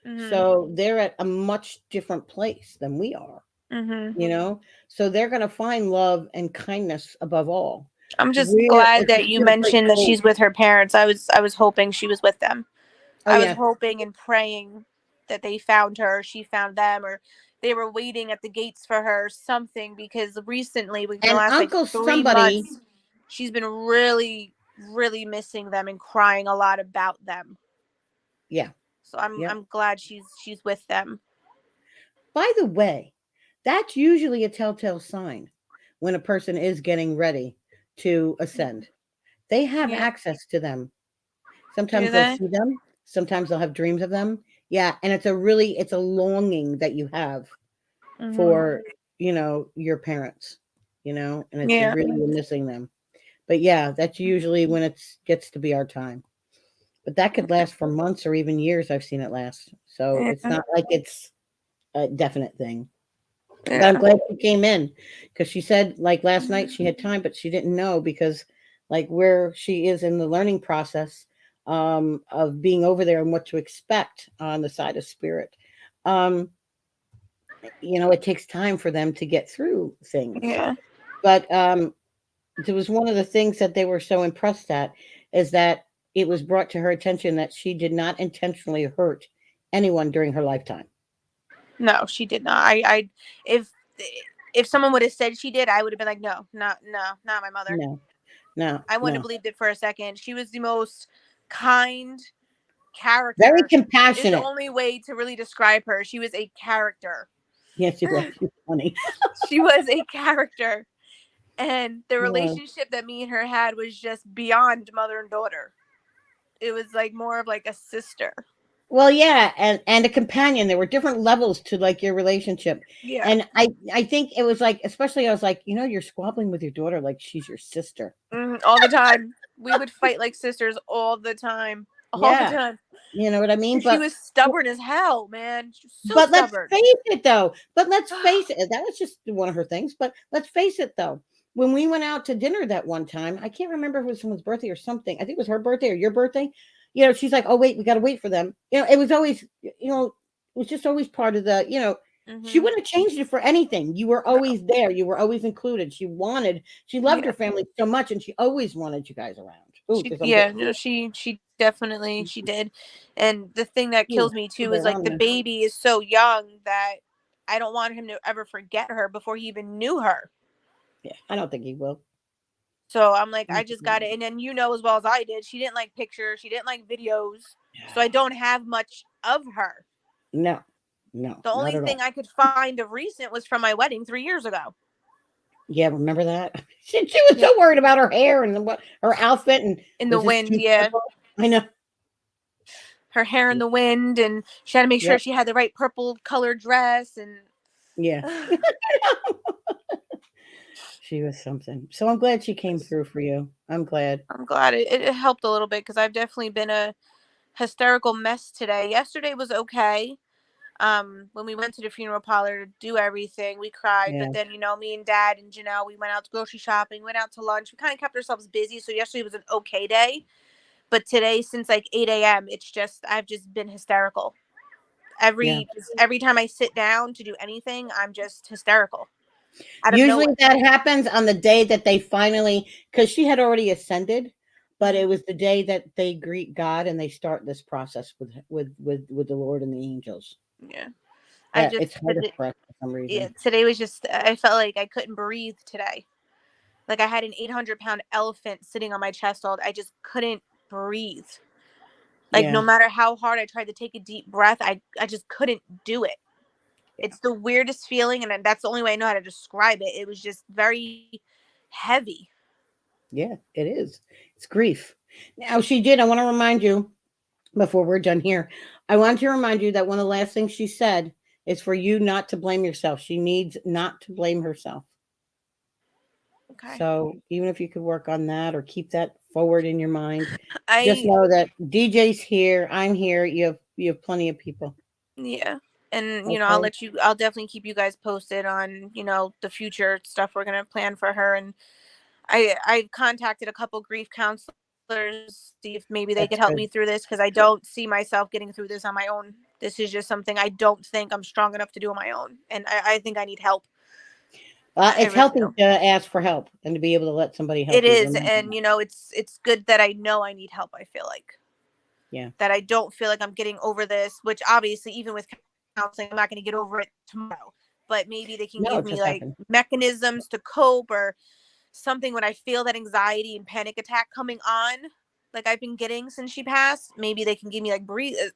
Mm-hmm. So they're at a much different place than we are. Mm-hmm. So they're going to find love and kindness above all. I'm just glad that you mentioned that she's with her parents. I was hoping she was with them. I was hoping and praying that they found her, she found them, or they were waiting at the gates for her or something, because recently, within the last like 3 months, she's been really really missing them and crying a lot about them. Yeah. So I'm Yeah. I'm glad she's with them. By the way, that's usually a telltale sign when a person is getting ready to ascend. They have Yeah. access to them. Do Sometimes they'll they? see them, sometimes they'll have dreams of them. Yeah, and it's a longing that you have for, your parents, and it's Yeah. really you're missing them. But yeah, that's usually when it gets to be our time. But that could last for months or even years. I've seen it last. So it's Yeah. not like it's a definite thing. But I'm Yeah. glad she came in because she said like last night she had time, but she didn't know because like where she is in the learning process of being over there and what to expect on the side of spirit. Um, it takes time for them to get through things. Yeah. But there was one of the things that they were so impressed at is that it was brought to her attention that she did not intentionally hurt anyone during her lifetime. No, she did not. I if someone would have said she did, I would have been like, no, not my mother. No, no, I wouldn't have no. believed it for a second. She was the most kind Very character. Is the compassionate. only way to really describe her. She was a character. Yes, she was. She was funny. She was a character. And the She was. relationship that me and her had was just beyond mother and daughter. It was like more of like a sister. Well, yeah, and a companion. There were different levels to like your relationship, Yeah. and I think it was like, especially I was like, you're squabbling with your daughter like she's your sister. All the time. We would fight like sisters all the time. All the Yeah, time. you know what I mean. And she was stubborn as hell, man. She was so But let's stubborn. face it, though. But let's face it. That was just one of her things. But let's face it, though. When we went out to dinner that one time, I can't remember if it was someone's birthday or something. I think it was her birthday or your birthday. She's like, "Oh wait, we got to wait for them." It was always, it was just always part of the. She wouldn't have changed it for anything. You were always there. You were always included. She loved her family so much, and she always wanted you guys around. Ooh, She definitely she did. And the thing that kills me too is like the honor. baby is so young that I don't want him to ever forget her before he even knew her. Yeah, I don't think he will. So I'm like, I just got it. And then as well as I did, she didn't like pictures, she didn't like videos. So I don't have much of her. No. The only thing I could find of recent was from my wedding 3 years ago. Yeah, remember that? She was so worried about her hair and what her outfit and in the wind. Yeah, purple? I know her hair in the wind, and she had to make sure she had the right purple colored dress. And yeah, she was something. So I'm glad she came through for you. I'm glad. It helped a little bit because I've definitely been a hysterical mess today. Yesterday was okay. When we went to the funeral parlor to do everything, we cried. But then, me and Dad and Janelle, we went out to grocery shopping, went out to lunch. We kind of kept ourselves busy. So yesterday was an okay day. But today, since like 8 a.m., I've just been hysterical. Every time I sit down to do anything, I'm just hysterical. Usually that happens on the day that they finally, because she had already ascended, but it was the day that they greet God and they start this process with the Lord and the angels. Yeah. It's hard to express for some reason. Yeah, today was just, I felt like I couldn't breathe today. Like I had an 800-pound elephant sitting on my chest all day. I just couldn't breathe. Like no matter how hard I tried to take a deep breath, I just couldn't do it. Yeah. It's the weirdest feeling, and that's the only way I know how to describe it. It was just very heavy. Yeah, it is. It's grief. Now I want to remind you, before we're done here, I want to remind you that one of the last things she said is for you not to blame yourself. She needs not to blame herself. Okay. So even if you could work on that or keep that forward in your mind, just know that DJ's here. I'm here. You have plenty of people. Yeah. And, I'll definitely keep you guys posted on, the future stuff we're going to plan for her. And I've contacted a couple grief counselors, see if maybe they could help me through this, because I don't see myself getting through this on my own. This is just something I don't think I'm strong enough to do on my own. And I think I need help. It's healthy to ask for help and to be able to let somebody help. It is. And, it's good that I know I need help, I feel like. Yeah. That I don't feel like I'm getting over this, which obviously, even with counseling, I'm not going to get over it tomorrow. But maybe they can give me like mechanisms to cope, or something when I feel that anxiety and panic attack coming on, like I've been getting since she passed, maybe they can give me like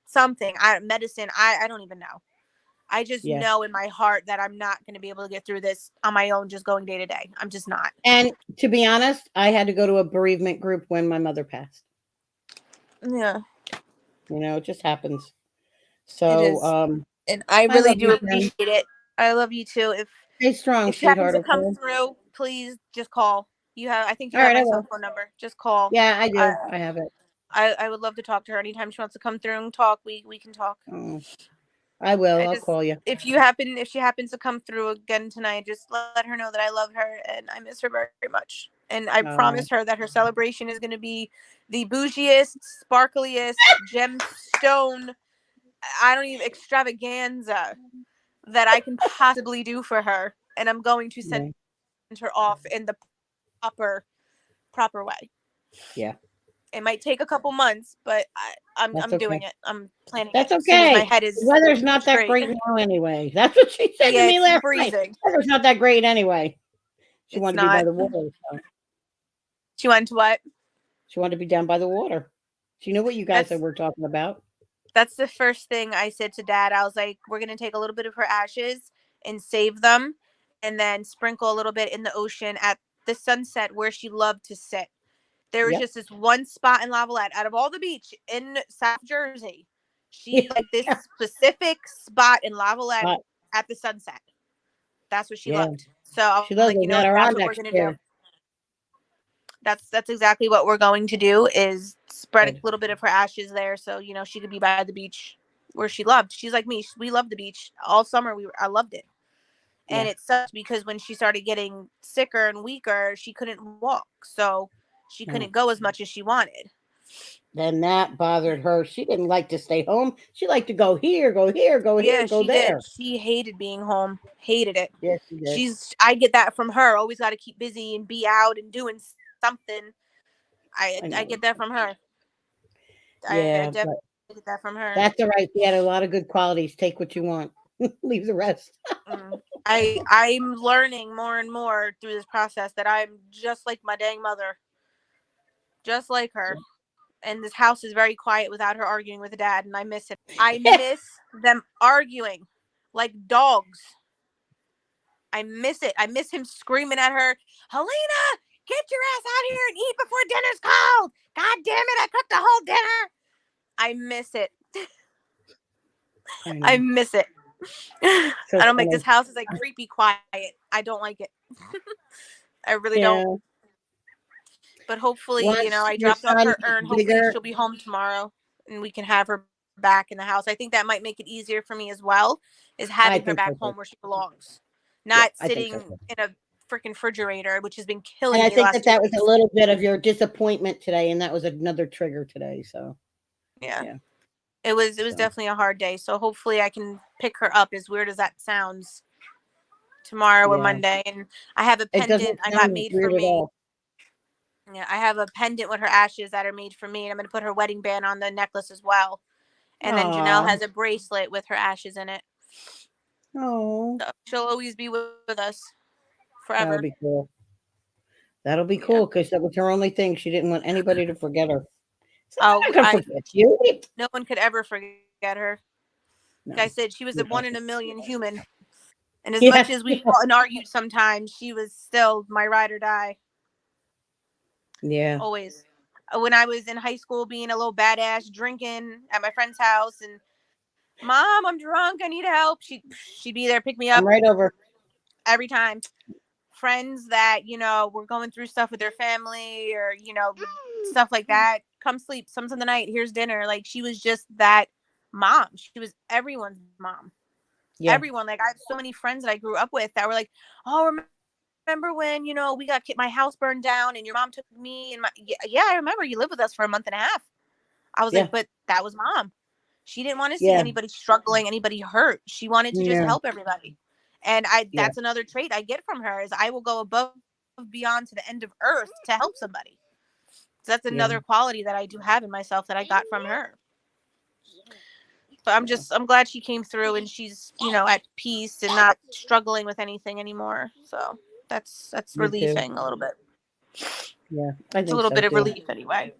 something, medicine. I don't even know. I just Yeah. know in my heart that I'm not going to be able to get through this on my own, just going day to day. I'm just not. And to be honest, I had to go to a bereavement group when my mother passed. Yeah. You know, it just happens. It So, is. And I really love do you, appreciate it. I love you too. stay strong, If she happens sweetheart. to come Okay. through, please just call. I think you All have right, my I cell will. phone number. Just call. Yeah, I I do. I have it. I would love to talk to her anytime she wants to come through and talk. We can talk. Oh, I will. I I'll just call you. if she happens to come through again tonight, just let her know that I love her and I miss her very, very much. And I Oh, promise her that her celebration is going to be the bougiest, sparkliest, gemstone, I don't even extravaganza that I can possibly do for her. And I'm going to send her off in the proper way. yeah. It might take a couple months, but I'm That's doing okay. it. I'm planning That's it as soon as my okay. head The is weather's not that straight. great now anyway. That's what she said to Yeah, me it's last night. freezing. The weather's not that great anyway. She It's wanted to be by not. the water. So. She went to what? She wanted to be down by the water. She knew what you guys That's were talking about. that's the first thing I said to Dad. I was like, we're gonna take a little bit of her ashes and save them, and then sprinkle a little bit in the ocean at the sunset where she loved to sit. There was Yep. just this one spot in Lavalette out of all the beach in South Jersey. She Yeah. like this specific spot in Lavalette But, at the sunset. That's what she yeah. loved. So I'm She loves like, you those know what? That's what we're Adirondacks gonna do. there. That's exactly what we're going to do is spread a Good. little bit of her ashes there so she could be by the beach where she loved. She's like me. We loved the beach all summer. I loved it. And Yeah. it sucked because when she started getting sicker and weaker, she couldn't walk. So she couldn't go as much as she wanted. Then that bothered her. She didn't like to stay home. She liked to go here, go here, go here, Yeah, go she there. did. She hated being home. Hated it. Yes, she did. I get that from her. Always got to keep busy and be out and doing something. I get that from her. I Yeah, definitely but get that from her. that's all right. She had a lot of good qualities. Take what you want. Leave the rest. I'm learning more and more through this process that I'm just like my dang mother. Just like her. And this house is very quiet without her arguing with Dad, and I miss it. I miss them arguing like dogs. I miss it. I miss him screaming at her, Helena, get your ass out here and eat before dinner's cold. God damn it, I cooked the whole dinner. I miss it. I miss it. So I don't make funny. this house is like creepy quiet. I don't like it. I really don't. But hopefully, Once I your dropped off son her gets urn. Hopefully bigger, she'll be home tomorrow and we can have her back in the house. I think that might make it easier for me as well, is I having her think so back too. home where she belongs. Yeah, Not I think sitting so too. in a freaking refrigerator, which has been And killing I me the think last that 2 that was a weeks. little bit of your disappointment today, and that was another trigger today. So Yeah. It was definitely a hard day. So hopefully I can pick her up, as weird as that sounds, tomorrow or Monday. And I have a it doesn't pendant I got sound made for weird at me. all. Yeah, I have a pendant with her ashes that are made for me, and I'm going to put her wedding band on the necklace as well. And then Janelle has a bracelet with her ashes in it. Oh, So she'll always be with us that'll forever. be cool. That'll be cool because that was her only thing. She didn't want anybody to forget her. So I'm not gonna forget you. No one could ever forget her. No. Like I said, she was a 1 in a million human. And as much as we fought and argued sometimes, she was still my ride or die. Yeah. Always. When I was in high school, being a little badass, drinking at my friend's house, and Mom, I'm drunk, I need help. She'd be there, pick me up. I'm right over. Every time. Friends that, were going through stuff with their family or, stuff like that. Come sleep. Some's in the night. Here's dinner. Like, she was just that mom. She was everyone's mom. Yeah. Everyone. Like, I have so many friends that I grew up with that were like, oh, remember when, we got my house burned down and your mom took me and yeah, I remember you lived with us for a month and a half. I was like, but that was Mom. She didn't want to see anybody struggling, anybody hurt. She wanted to just help everybody. And that's another trait I get from her is I will go above beyond to the end of earth to help somebody. So that's another quality that I do have in myself that I got from her. But I'm glad she came through and she's, at peace and not struggling with anything anymore. So that's relieving a little bit. Yeah, I It's a think little so bit of too. relief anyway.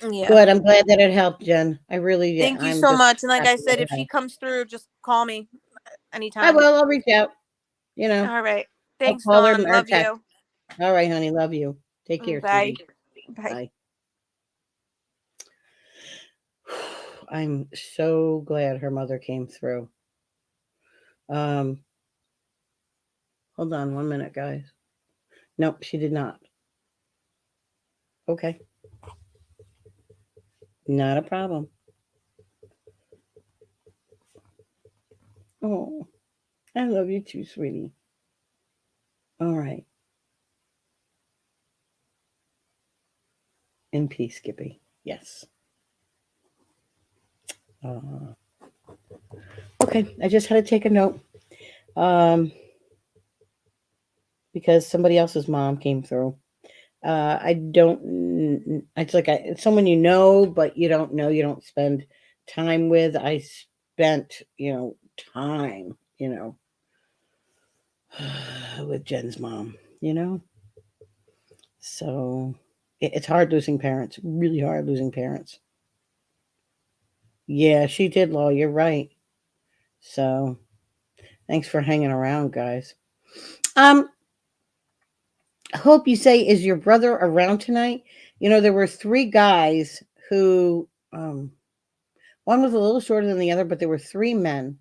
Yeah. Good. I'm glad that it helped, Jen. I really did. Thank you I'm so just much. And like happy I said, that if it she helped. comes through, just call me I anytime. will. I'll reach out. You know, All right. I'll Thanks, call her Dawn. or Love text. you. All right, honey. Love you. Take care, Bye. sweetie. Bye. Bye. I'm so glad her mother came through. Um, hold on 1 minute, guys. Nope, she did not. Okay, not a problem. Oh, I love you too, sweetie. All right. In peace, Skippy. Yes. Uh, okay, I just had to take a note. Because somebody else's mom came through. I don't. It's like it's someone you know, but you don't know. You don't spend time with. I spent, time, with Jen's mom. So it's hard losing parents. Really hard losing parents. Yeah, she did, Law. You're right. So thanks for hanging around, guys. Um, Hope you say, is your brother around tonight? There were three guys who, one was a little shorter than the other, but there were three men,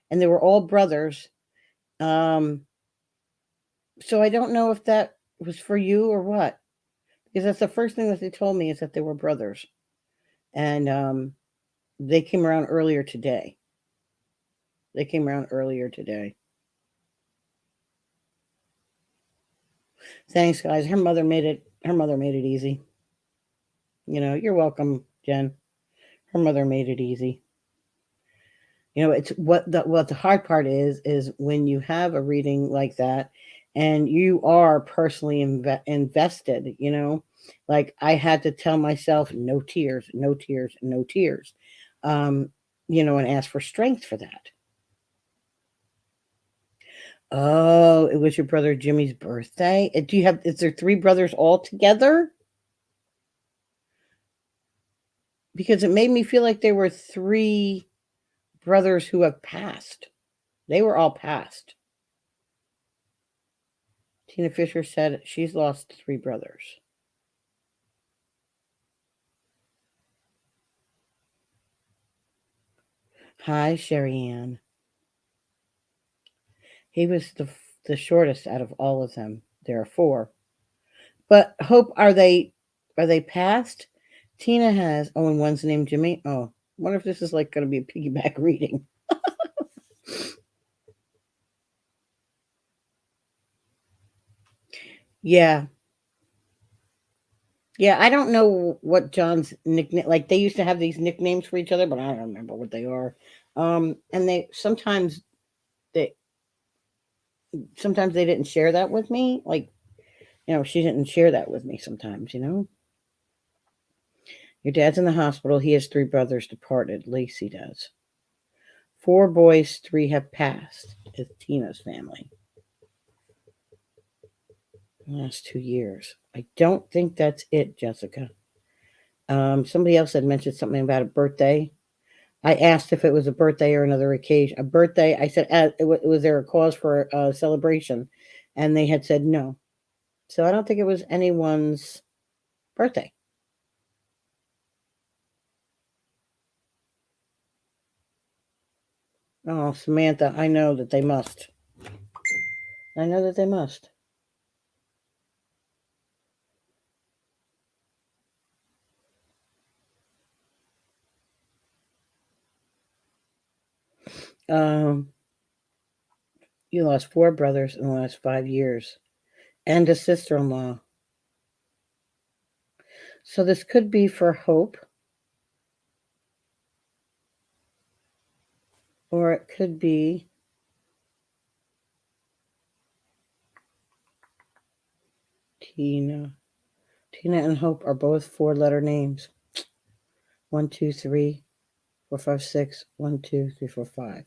and they were all brothers. Um, so I don't know if that was for you or what, because that's the first thing that they told me is that they were brothers, and they came around earlier today. They came around earlier today. Thanks, guys. Her mother made it. Her mother made it easy. You're welcome, Jen. Her mother made it easy. It's what the hard part is when you have a reading like that and you are personally invested. Like I had to tell myself no tears, no tears, no tears, um and ask for strength for that. Oh, it was your brother Jimmy's birthday. Is there three brothers all together? Because it made me feel like there were three brothers who have passed. They were all passed. Tina Fisher said she's lost three brothers. Hi, Sherry Ann. He was the shortest out of all of them. There are four. But Hope, are they passed? Tina has. Oh, and one's named Jimmy. Oh, I wonder if this is like going to be a piggyback reading. Yeah. Yeah, I don't know what John's nickname. Like they used to have these nicknames for each other, but I don't remember what they are. And they sometimes they didn't share that with me. Like she didn't share that with me sometimes. Your dad's in the hospital. He has three brothers departed. Lacey does. Four boys, three have passed. It's Tina's family. The last 2 years. I don't think that's it, Jessica. Somebody else had mentioned something about a birthday. I asked if it was a birthday or another occasion. A birthday, I said, was there a cause for a celebration? And they had said no. So I don't think it was anyone's birthday. Oh, Samantha, I know that they must. I know that they must. Um, you lost four brothers in the last 5 years and a sister in law. So this could be for Hope, or it could be Tina. Tina and Hope are both four-letter names. 1, 2, 3, 4, 5, 6. 1, 2, 3, 4, 5.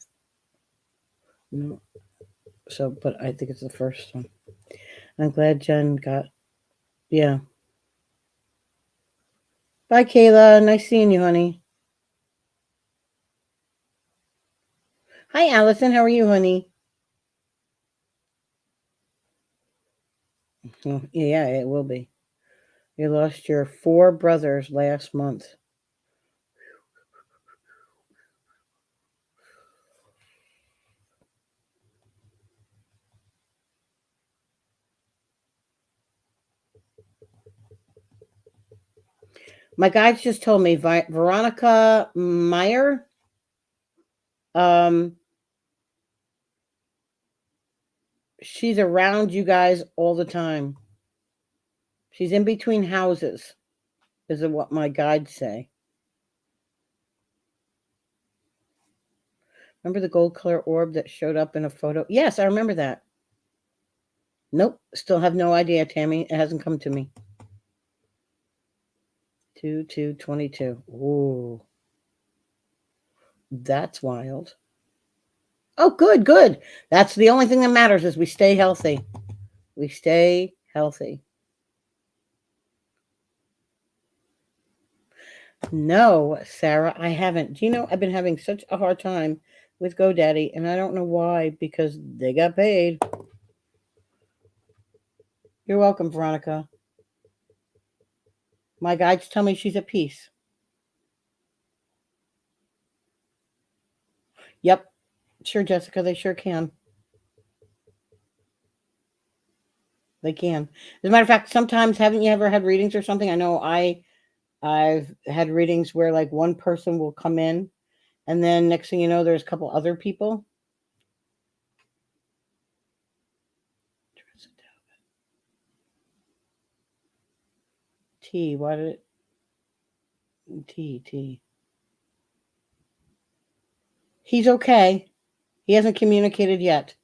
No. So, but I think it's the first one. I'm glad Jen got Yeah. Bye, Kayla. Nice seeing you, honey. Hi, Allison. How are you, honey? Oh, yeah, it will be. You lost your 4 brothers last month. My guides just told me Veronica Meyer. Um, she's around you guys all the time. She's in between houses, is what my guides say. Remember the gold color orb that showed up in a photo? Yes, I remember that. Nope, still have no idea, Tammy. It hasn't come to me. 2222. Ooh, that's wild. Oh, good, good. That's the only thing that matters is we stay healthy. We stay healthy. No, Sarah, I haven't. Do you know I've been having such a hard time with GoDaddy, and I don't know why, because they got paid. You're welcome, Veronica. My guides tell me she's at peace. Yep. Sure, Jessica, they sure can. They can. As a matter of fact, sometimes haven't you ever had readings or something? I know I've had readings where like one person will come in and then next thing you know there's a couple other people. T, why did it T. He's okay. He hasn't communicated yet.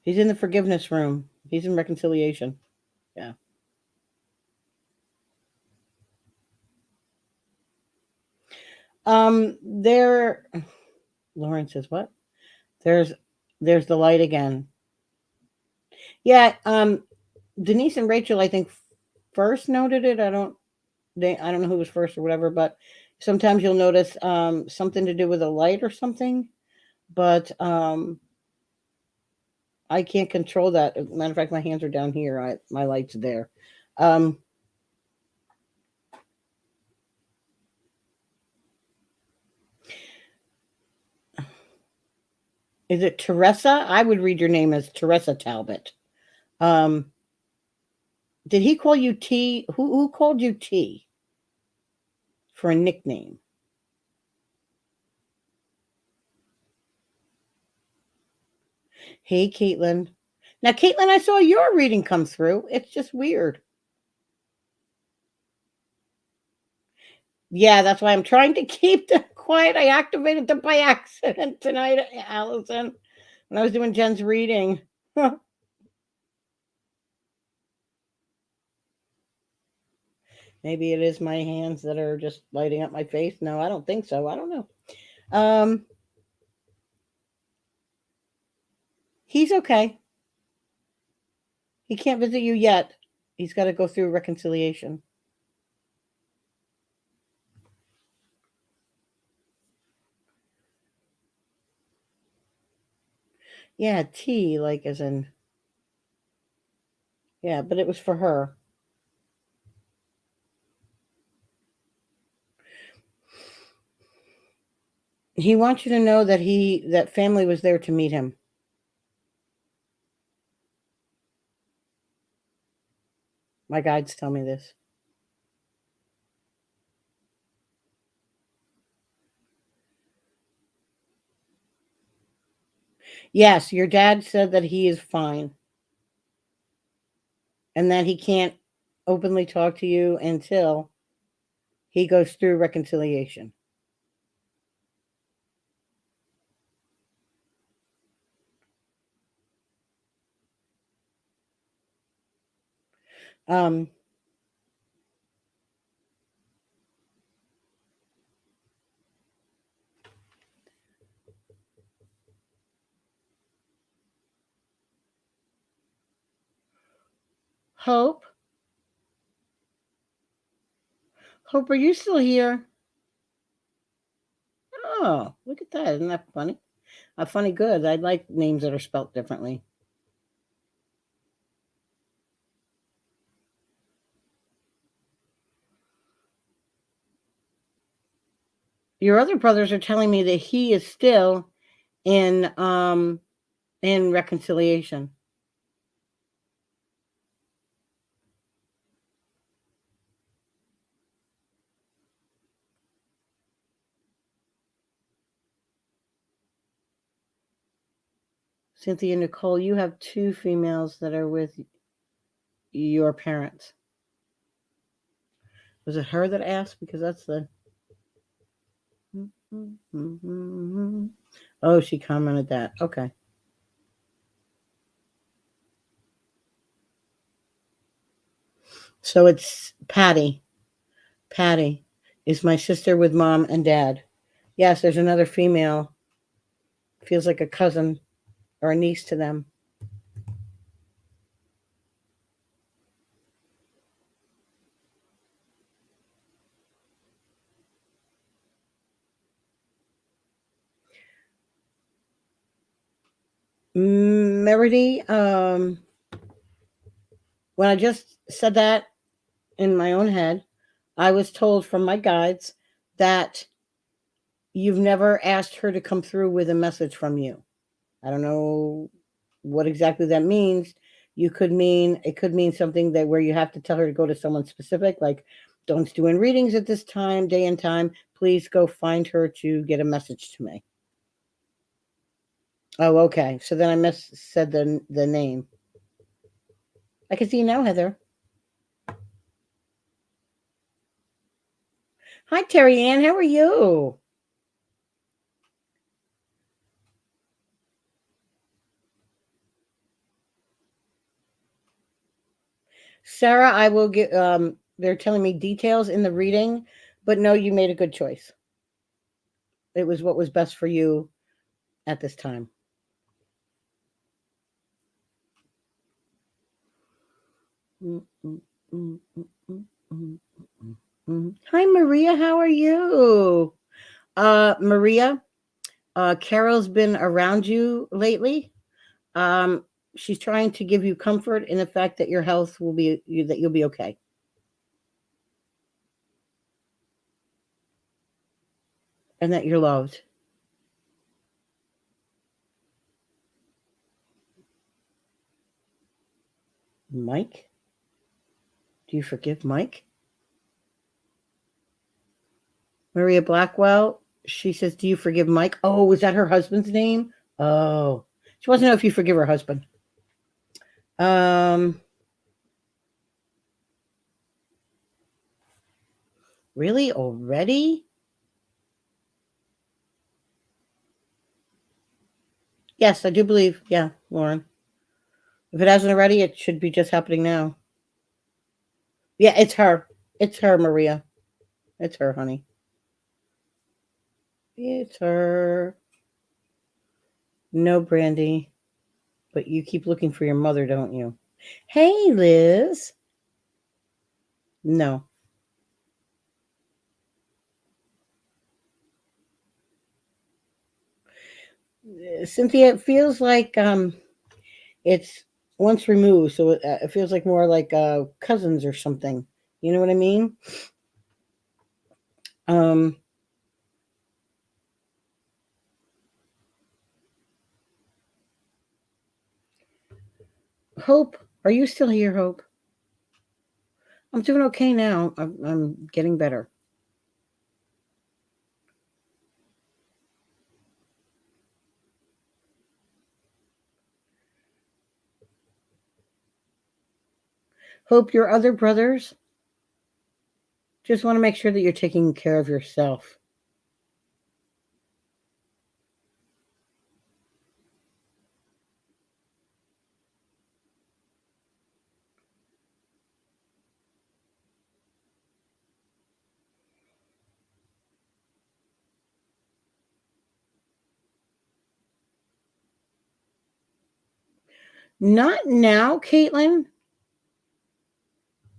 He's in the forgiveness room. He's in reconciliation. Yeah. There Lauren says what? There's the light again. Yeah, Denise and Rachel I think first noted it. I don't know who was first or whatever, but sometimes you'll notice something to do with a light or something. But I can't control that. Matter of fact, my hands are down here. My light's there. Um, is it Teresa? I would read your name as Teresa Talbot. Um, did he call you T? Who called you T for a nickname? Hey, Caitlin. Now, Caitlin, I saw your reading come through. It's just weird. Yeah, that's why I'm trying to keep them quiet. I activated them by accident tonight, Allison, when I was doing Jen's reading. Maybe it is my hands that are just lighting up my face. No, I don't think so. I don't know. He's okay. He can't visit you yet. He's got to go through reconciliation. Yeah, T, like as in. Yeah, but it was for her. He wants you to know that that family was there to meet him. My guides tell me this. Yes, your dad said that he is fine and that he can't openly talk to you until he goes through reconciliation. Um, Hope. Hope, are you still here? Oh, look at that. Isn't that funny? Funny good. I like names that are spelt differently. Your other brothers are telling me that he is still in reconciliation. Cynthia Nicole, you have two females that are with your parents. Was it her that asked? Because that's the. Oh, she commented that. Okay. So it's Patty. Patty is my sister with mom and dad. Yes, there's another female. Feels like a cousin or a niece to them. Meredy, when I just said that in my own head, I was told from my guides that you've never asked her to come through with a message from you. I don't know what exactly that means. It could mean something that where you have to tell her to go to someone specific, like don't do in readings at this time, day and time. Please go find her to get a message to me. Oh, okay. So then I said the name. I can see you now, Heather. Hi, Terry Ann. How are you? Sarah, I will get they're telling me details in the reading, but no, you made a good choice. It was what was best for you at this time. Hi, Maria. How are you? Maria, Carol's been around you lately. Um, she's trying to give you comfort in the fact that your health will be that you'll be okay. And that you're loved. Mike? Do you forgive Mike? Maria Blackwell, she says, do you forgive Mike? Oh, was that her husband's name? Oh. She wants to know if you forgive her husband. Really? Already? Yes, I do believe. Yeah, Lauren. If it hasn't already, it should be just happening now. Yeah, it's her. It's her, Maria. It's her, honey. It's her. No, Brandy. But you keep looking for your mother, don't you? Hey, Liz. No. Cynthia, it feels like it's once removed, so it feels like more like cousins or something. You know what I mean? Um, Hope, are you still here, Hope? I'm doing okay now. I'm getting better. Hope, your other brothers just want to make sure that you're taking care of yourself. Not now, Caitlin.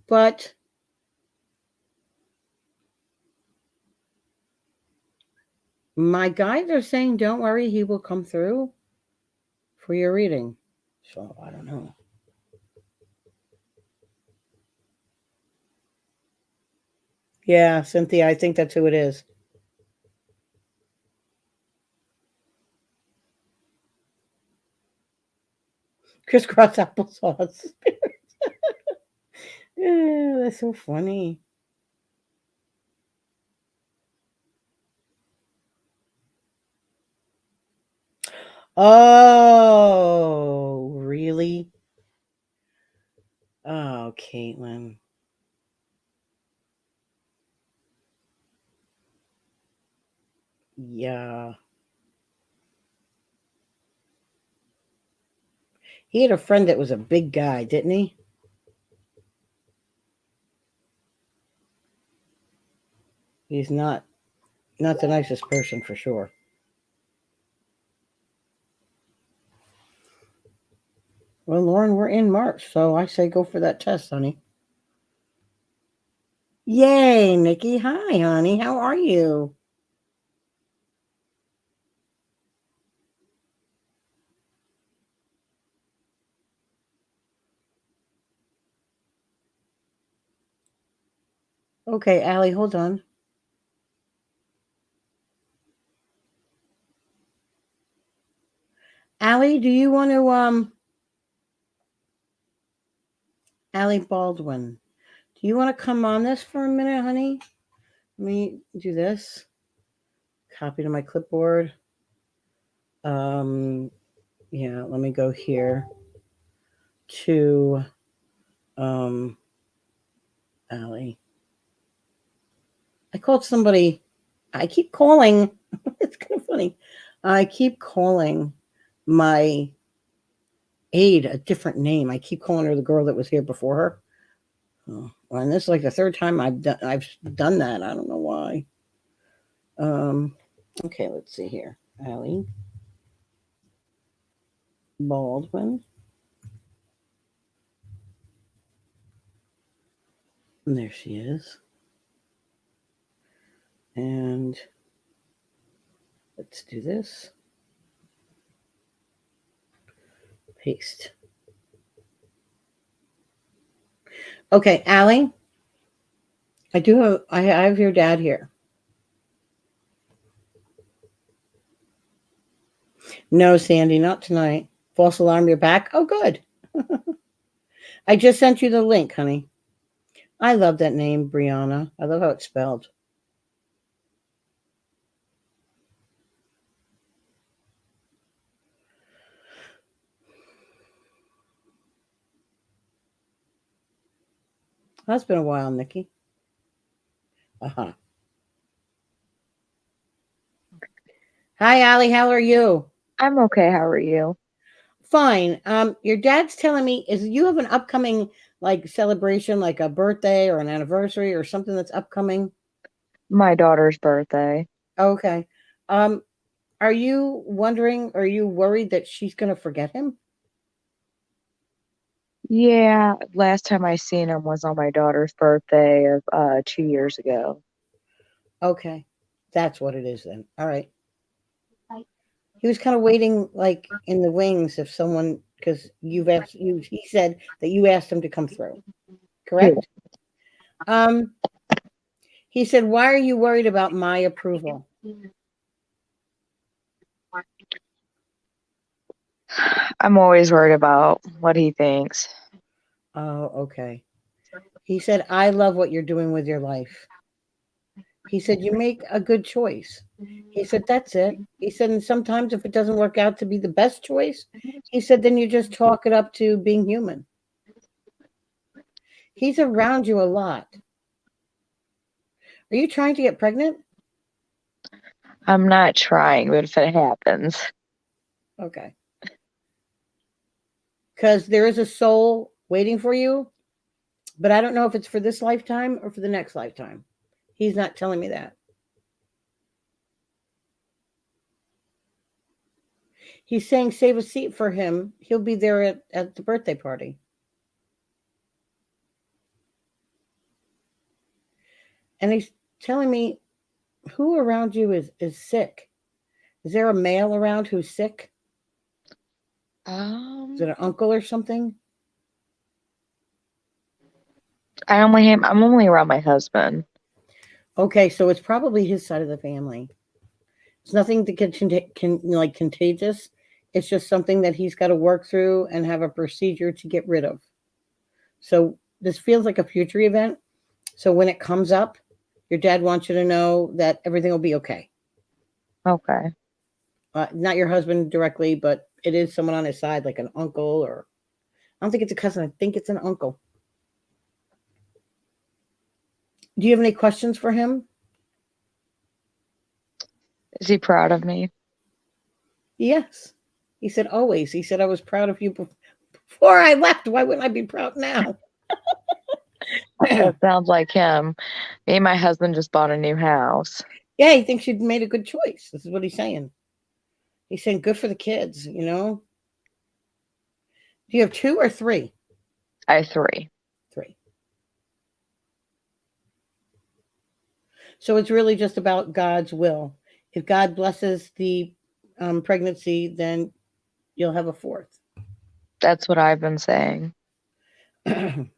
But my guides are saying, don't worry, he will come through for your reading. So I don't know. Yeah, Cynthia, I think that's who it is. Crisscross applesauce. Yeah, that's so funny. Oh, really? Oh, Caitlin. Yeah. He had a friend that was a big guy, didn't he? He's not the nicest person for sure. Well, Lauren, we're in March, so I say go for that test, honey. Yay, Nikki. Hi, honey. How are you? Okay, Allie, hold on. Allie, do you want to Allie Baldwin? Do you want to come on this for a minute, honey? Let me do this. Copy to my clipboard. Yeah, let me go here to Allie. I called somebody. I keep calling. It's kind of funny. I keep calling my aide a different name. I keep calling her the girl that was here before her. Oh, well, and this is like the third time I've done that. I don't know why. Okay, let's see here. Allie Baldwin. And there she is. And let's do this. Paste. Okay, Allie. I have your dad here. No, Sandy, not tonight. False alarm, you're back? Oh, good. I just sent you the link, honey. I love that name, Brianna. I love how it's spelled. That's been a while, Nikki. Uh-huh. Hi, Allie. How are you? I'm okay. How are you? Fine. Your dad's telling me is you have an upcoming like celebration, like a birthday or an anniversary or something that's upcoming? My daughter's birthday. Okay. Um, are you wondering, are you worried that she's gonna forget him? Yeah, last time I seen him was on my daughter's birthday of 2 years ago. Okay. That's what it is then. All right. He was kind of waiting like in the wings if someone because you've asked you he said that you asked him to come through, Yeah. correct? Um, he said, why are you worried about my approval? I'm always worried about what he thinks. Oh, okay. He said, I love what you're doing with your life. He said, you make a good choice. He said, that's it. He said, and sometimes if it doesn't work out to be the best choice, he said, then you just talk it up to being human. He's around you a lot. Are you trying to get pregnant? I'm not trying, but if it happens, Okay. Because there is a soul waiting for you, but I don't know if it's for this lifetime or for the next lifetime. He's not telling me that. He's saying save a seat for him. He'll be there at the birthday party. And he's telling me, who around you is sick? Is there a male around who's sick? Is it an uncle or something? I'm only around my husband. Okay, so it's probably his side of the family. It's nothing that can like contagious. It's just something that he's got to work through and have a procedure to get rid of. So this feels like a future event. So when it comes up, your dad wants you to know that everything will be okay. Okay. Not your husband directly, but it is someone on his side, like an uncle, or I don't think it's a cousin. I think it's an uncle. Do you have any questions for him? Is he proud of me? Yes. He said, always. He said, I was proud of you before I left. Why wouldn't I be proud now? That sounds like him. Me and my husband just bought a new house. Yeah, he thinks you've made a good choice. This is what he's saying. He's saying, good for the kids, you know? Do you have 2 or 3? I have 3. 3. So it's really just about God's will. If God blesses the pregnancy, then you'll have a 4th. That's what I've been saying. He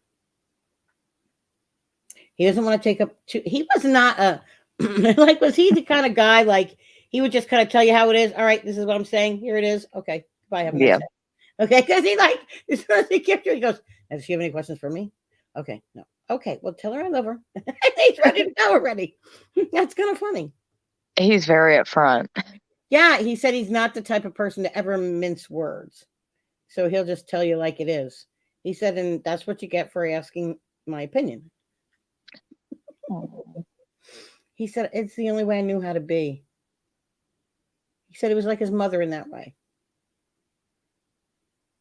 doesn't want to take up he was not a like, was he the kind of guy like he would just kind of tell you how it is? All right, this is what I'm saying. Here it is. Okay, bye. Have a nice Yeah. day. Okay, because he like as soon as he gets you, he goes, does she have any questions for me? Okay, no. Okay, well, tell her I love her. He's ready to go already. That's kind of funny. He's very upfront. Yeah, he said he's not the type of person to ever mince words. So he'll just tell you like it is. He said, and that's what you get for asking my opinion. Oh, He said, it's the only way I knew how to be. He said it was like his mother in that way.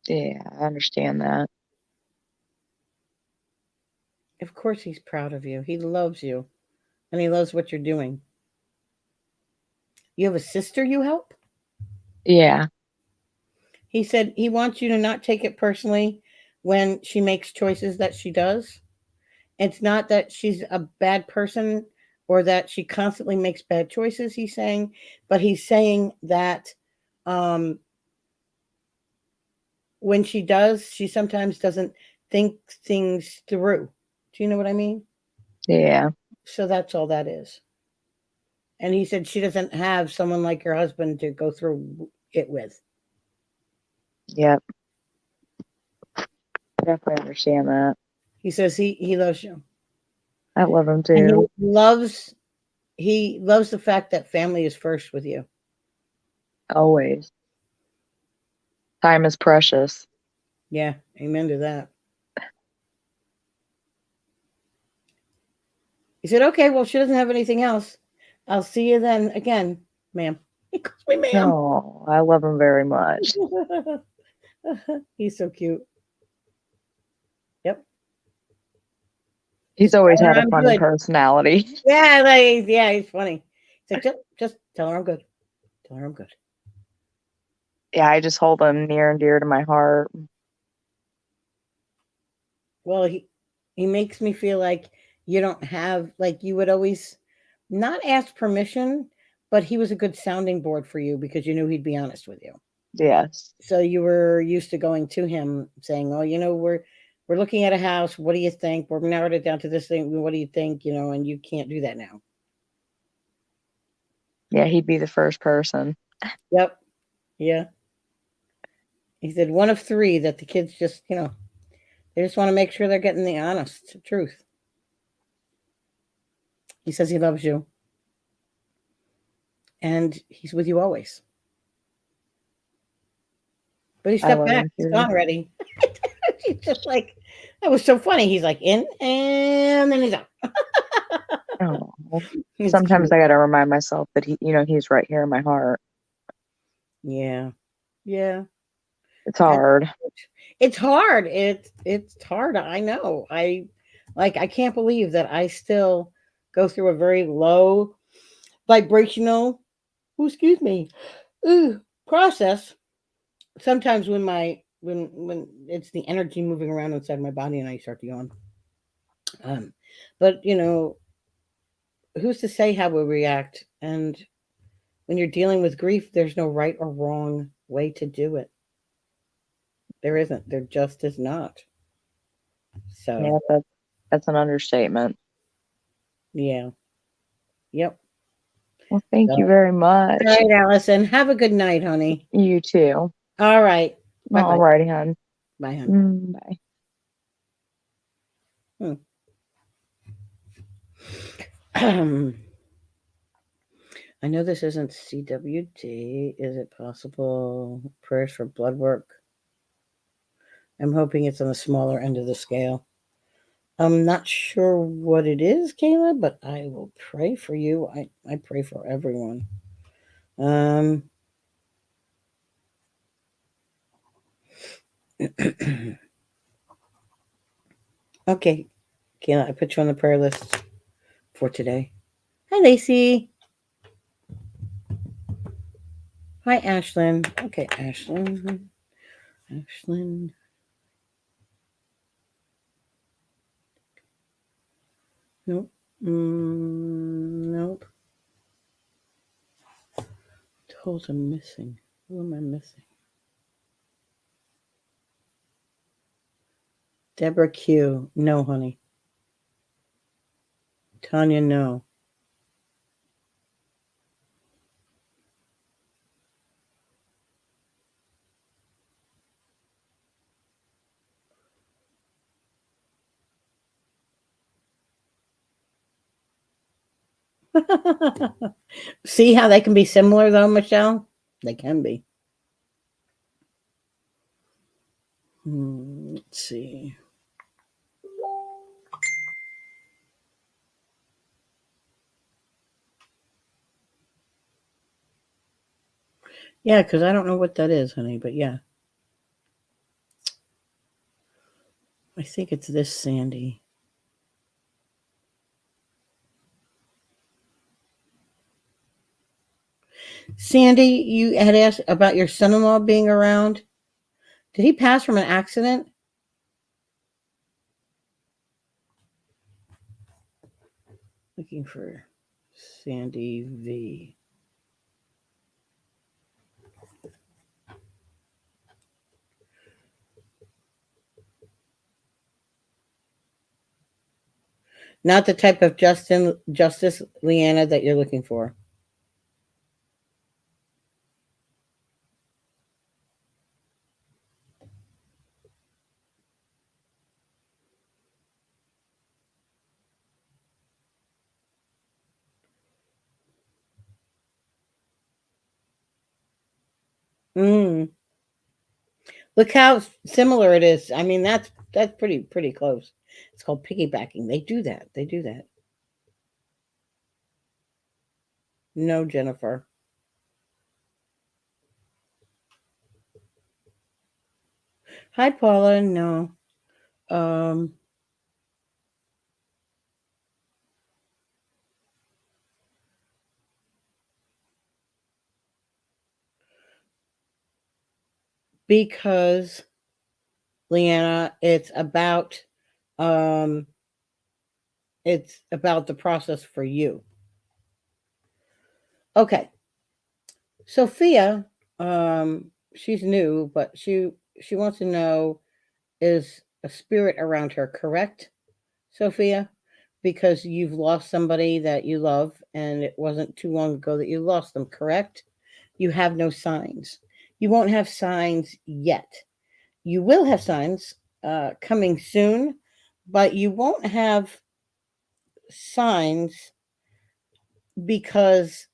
yeah, I understand that. Of course he's proud of you. He loves you. And he loves what you're doing. You have a sister you help? Yeah. He said he wants you to not take it personally when she makes choices that she does. It's not that she's a bad person or that she constantly makes bad choices, he's saying, but he's saying that when she does, she sometimes doesn't think things through. Do you know what I mean? Yeah. So that's all that is. And he said she doesn't have someone like your husband to go through it with. Yep. Definitely understand that. He says he loves you. I love him And too. he loves the fact that family is first with you. Always. Time is precious. Yeah, amen to that. He said, okay, well, she doesn't have anything else. I'll see you then again, ma'am. He calls me ma'am. Oh, I love him very much. He's so cute. Yep. He's always Tell her had a I'm funny good. personality. Yeah, he's funny. He's like, just tell her I'm good. Tell her I'm good. Yeah, I just hold him near and dear to my heart. Well, he makes me feel like you don't have like you would always not ask permission, but he was a good sounding board for you because you knew he'd be honest with you. Yes. So you were used to going to him saying, "Oh, we're looking at a house. What do you think? We're narrowed it down to this thing. What do you think?" And you can't do that now. Yeah, he'd be the first person. Yep. Yeah. He said one of 3 that the kids just, they just want to make sure they're getting the honest truth. He says he loves you. And he's with you always. But he I stepped love back. him He's too. gone already. He's just like, that was so funny. He's like in and then he's out. Oh. He's Sometimes cute. I gotta remind myself that he's right here in my heart. Yeah. Yeah. It's hard. It's hard. It's hard. I know. I can't believe that I still go through a very low vibrational, excuse me, process. Sometimes when it's the energy moving around inside my body and I start to yawn. But who's to say how we react? And when you're dealing with grief, there's no right or wrong way to do it. There isn't. There just is not. So Yeah, that's an understatement. yeah. Yep. Well, thank So, you very all much. right, Allison. Have a good night, honey. You too. All right. Bye bye. Alrighty, hon. Bye, hon. Bye. I know this isn't CWD. Is it possible? Prayers for blood work. I'm hoping it's on the smaller end of the scale. I'm not sure what it is, Kayla, but I will pray for you. I pray for everyone. Okay, Kayla, I put you on the prayer list for today. Hi, Lacey. Hi, Ashlyn. Okay, Ashlyn. Ashlyn. Nope. Nope. Tolls are missing. Who am I missing? Deborah Q. No, honey. Tanya, no. See how they can be similar, though, Michelle? They can be. Let's see. Yeah, because I don't know what that is, honey, but yeah. I think it's this Sandy. Sandy, you had asked about your son-in-law being around. Did he pass from an accident? Looking for Sandy V. Not the type of Justice Leanna that you're looking for. Look how similar it is. I mean, that's pretty close. It's called piggybacking. They do that. They do that. No, Jennifer. Hi, Paula. No. Because Leanna, it's about the process for you. Okay. Sophia, she's new, but she wants to know, is a spirit around her correct, Sophia? Because you've lost somebody that you love and it wasn't too long ago that you lost them, correct? You have no signs. You won't have signs yet. You will have signs coming soon, but you won't have signs because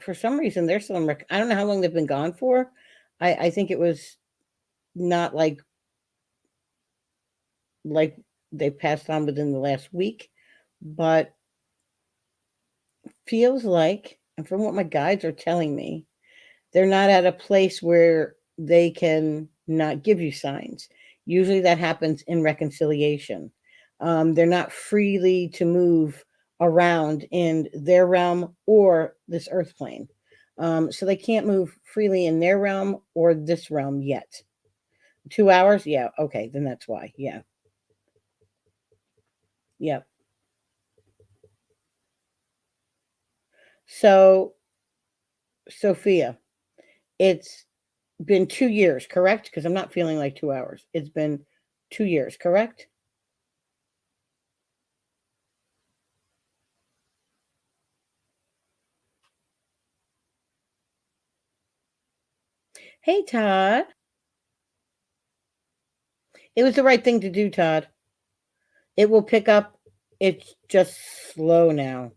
for some reason they're still in I don't know how long they've been gone for. I think it was not like they passed on within the last week, but feels like, and from what my guides are telling me, they're not at a place where they can not give you signs. Usually that happens in reconciliation. They're not freely to move around in their realm or this earth plane. So they can't move freely in their realm or this realm yet. 2 hours? Yeah. Okay. Then that's why. Yeah. Yep. So, Sophia, it's been 2 years, correct? Because I'm not feeling like 2 hours. It's been 2 years, correct? Hey, Todd. It was the right thing to do, Todd. It will pick up. It's just slow now.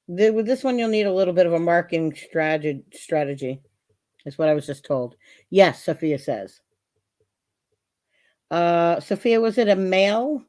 With this one, you'll need a little bit of a marketing strategy. Is what I was just told. Yes, Sophia says. Sophia, was it a male?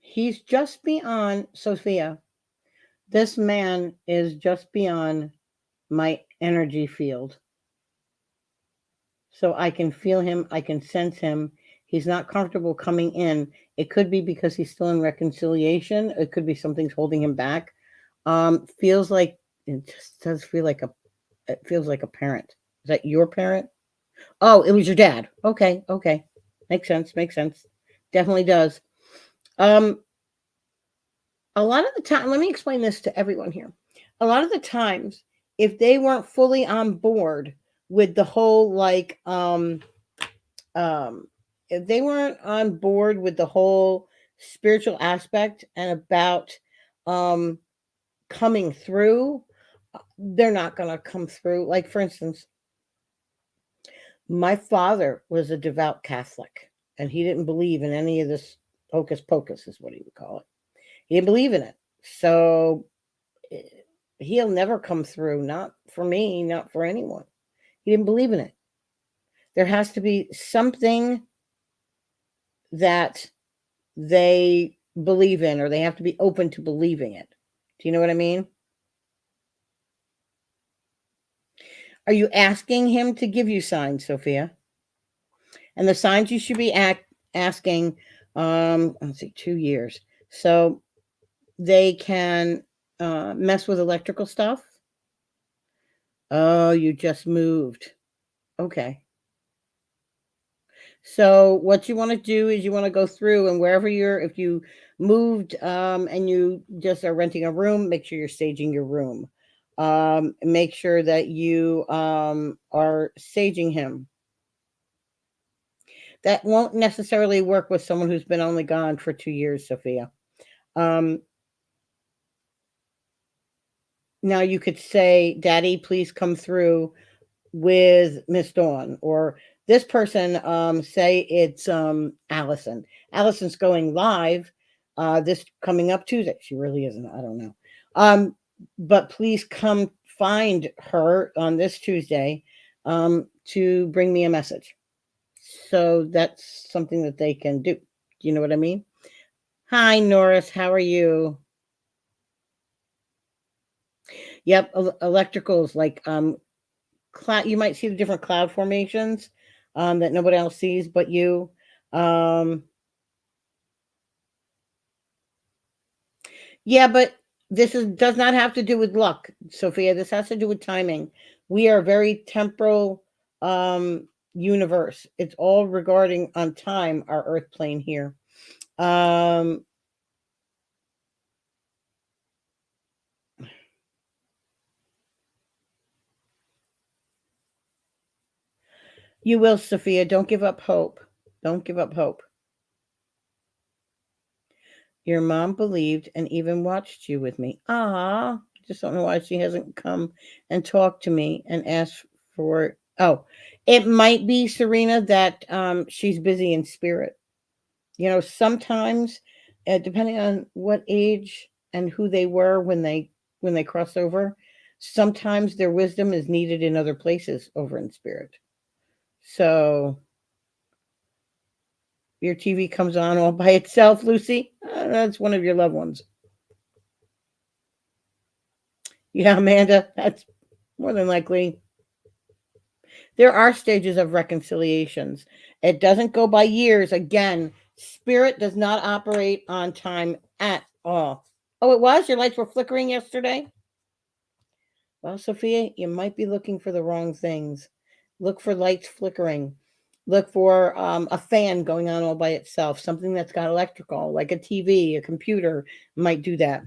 He's just beyond Sophia. This man is just beyond my energy field. So I can feel him, I can sense him. He's not comfortable coming in. It could be because he's still in reconciliation. It could be something's holding him back. Feels like it just does feel like it feels like a parent. Is that your parent? Oh, it was your dad. Okay, okay. Makes sense, makes sense. Definitely does. Um, a lot of the time, let me explain this to everyone here. A lot of the times, if they weren't fully on board with the whole if they weren't on board with the whole spiritual aspect and about um coming through, they're not going to come through. Like, for instance, my father was a devout Catholic, and he didn't believe in any of this hocus pocus, is what he would call it. He didn't believe in it. So he'll never come through, not for me, not for anyone. He didn't believe in it. There has to be something that they believe in, or they have to be open to believing it. Do you know what I mean? Are you asking him to give you signs, Sophia? And the signs you should be asking, let's see, 2 years. So they can mess with electrical stuff. Oh, you just moved. Okay. So what you want to do is you want to go through, and wherever if you moved and you just are renting a room, make sure you're staging your room. Make sure that you are staging him. That won't necessarily work with someone who's been only gone for 2 years, Sophia. Now you could say, Daddy, please come through with Miss Dawn, or this person, say it's Allison. Allison's going live this coming up Tuesday. She really isn't. I don't know. But please come find her on this Tuesday to bring me a message. So that's something that they can do. Do you know what I mean? Hi, Norris. How are you? Yep, electricals like cloud. You might see the different cloud formations that nobody else sees but you. Yeah, but does not have to do with luck, Sophia. This has to do with timing. We are a very temporal universe. It's all regarding on time, our earth plane here. You will, Sophia. Don't give up hope. Don't give up hope. Your mom believed and even watched you with me. Ah, just don't know why she hasn't come and talked to me and asked for. Oh, it might be, Serena, that she's busy in spirit. You know, sometimes, depending on what age and who they were when they crossed over, sometimes their wisdom is needed in other places over in spirit. So Your TV comes on all by itself, Lucy. That's one of your loved ones. Yeah, Amanda, that's more than likely. There are stages of reconciliations. It doesn't go by years. Again, spirit does not operate on time at all. Oh, it was? Your lights were flickering yesterday? Well, Sophia, you might be looking for the wrong things. Look for lights flickering. Look for a fan going on all by itself. Something that's got electrical, like a TV, a computer, might do that.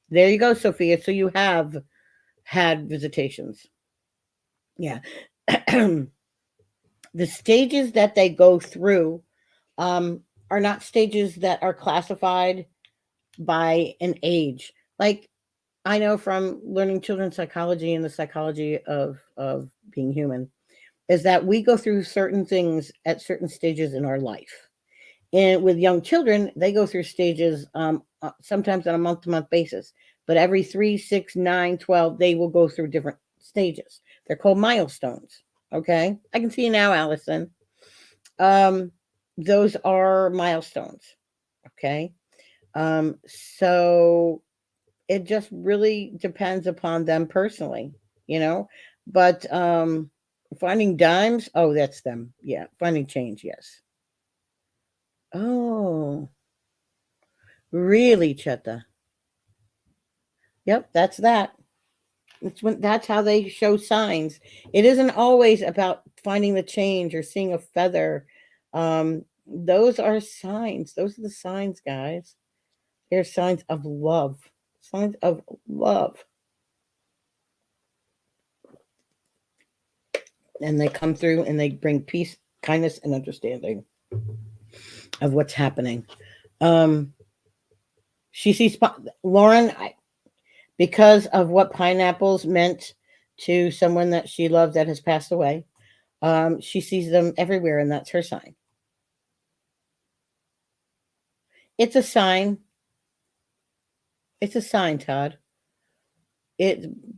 There you go, Sophia. So you have had visitations. Yeah. The stages that they go through are not stages that are classified by an age. Like I know from learning children's psychology and the psychology of being human, is that we go through certain things at certain stages in our life. And with young children, they go through stages sometimes on a month to month basis. But every 3, 6, 9, 12, they will go through different stages. They're called milestones. Okay. I can see you now, Allison. Those are milestones. Okay. So it just really depends upon them personally, you know. But finding dimes, oh, that's them. Yeah, finding change, yes. Oh, really, Cheta? Yep, that's that. That's how they show signs. It isn't always about finding the change or seeing a feather. Those are signs. Those are the signs, guys. They're signs of love. Signs of love. And they come through and they bring peace, kindness, and understanding of what's happening. She sees Lauren because of what pineapples meant to someone that she loved that has passed away. She sees them everywhere, and that's her sign. It's a sign. It's a sign, Todd.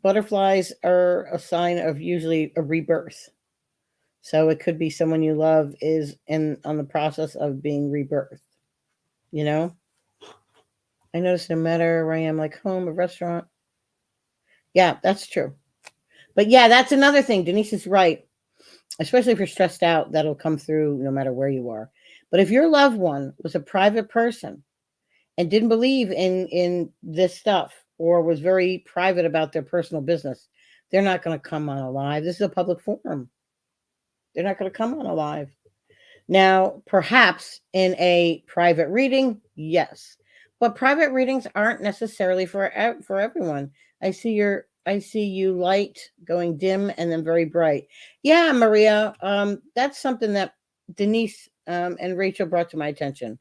Butterflies are a sign of usually a rebirth. So it could be someone you love is on the process of being rebirthed. You know? I notice no matter where I am, like home, a restaurant. Yeah, that's true. But yeah, that's another thing. Denise is right. Especially if you're stressed out, that'll come through no matter where you are. But if your loved one was a private person and didn't believe in this stuff or was very private about their personal business, they're not going to come on alive. This is a public forum. They're not going to come on alive. Now, perhaps in a private reading, yes. But private readings aren't necessarily for everyone. I see you light going dim and then very bright. Yeah, Maria, that's something that Denise and Rachel brought to my attention.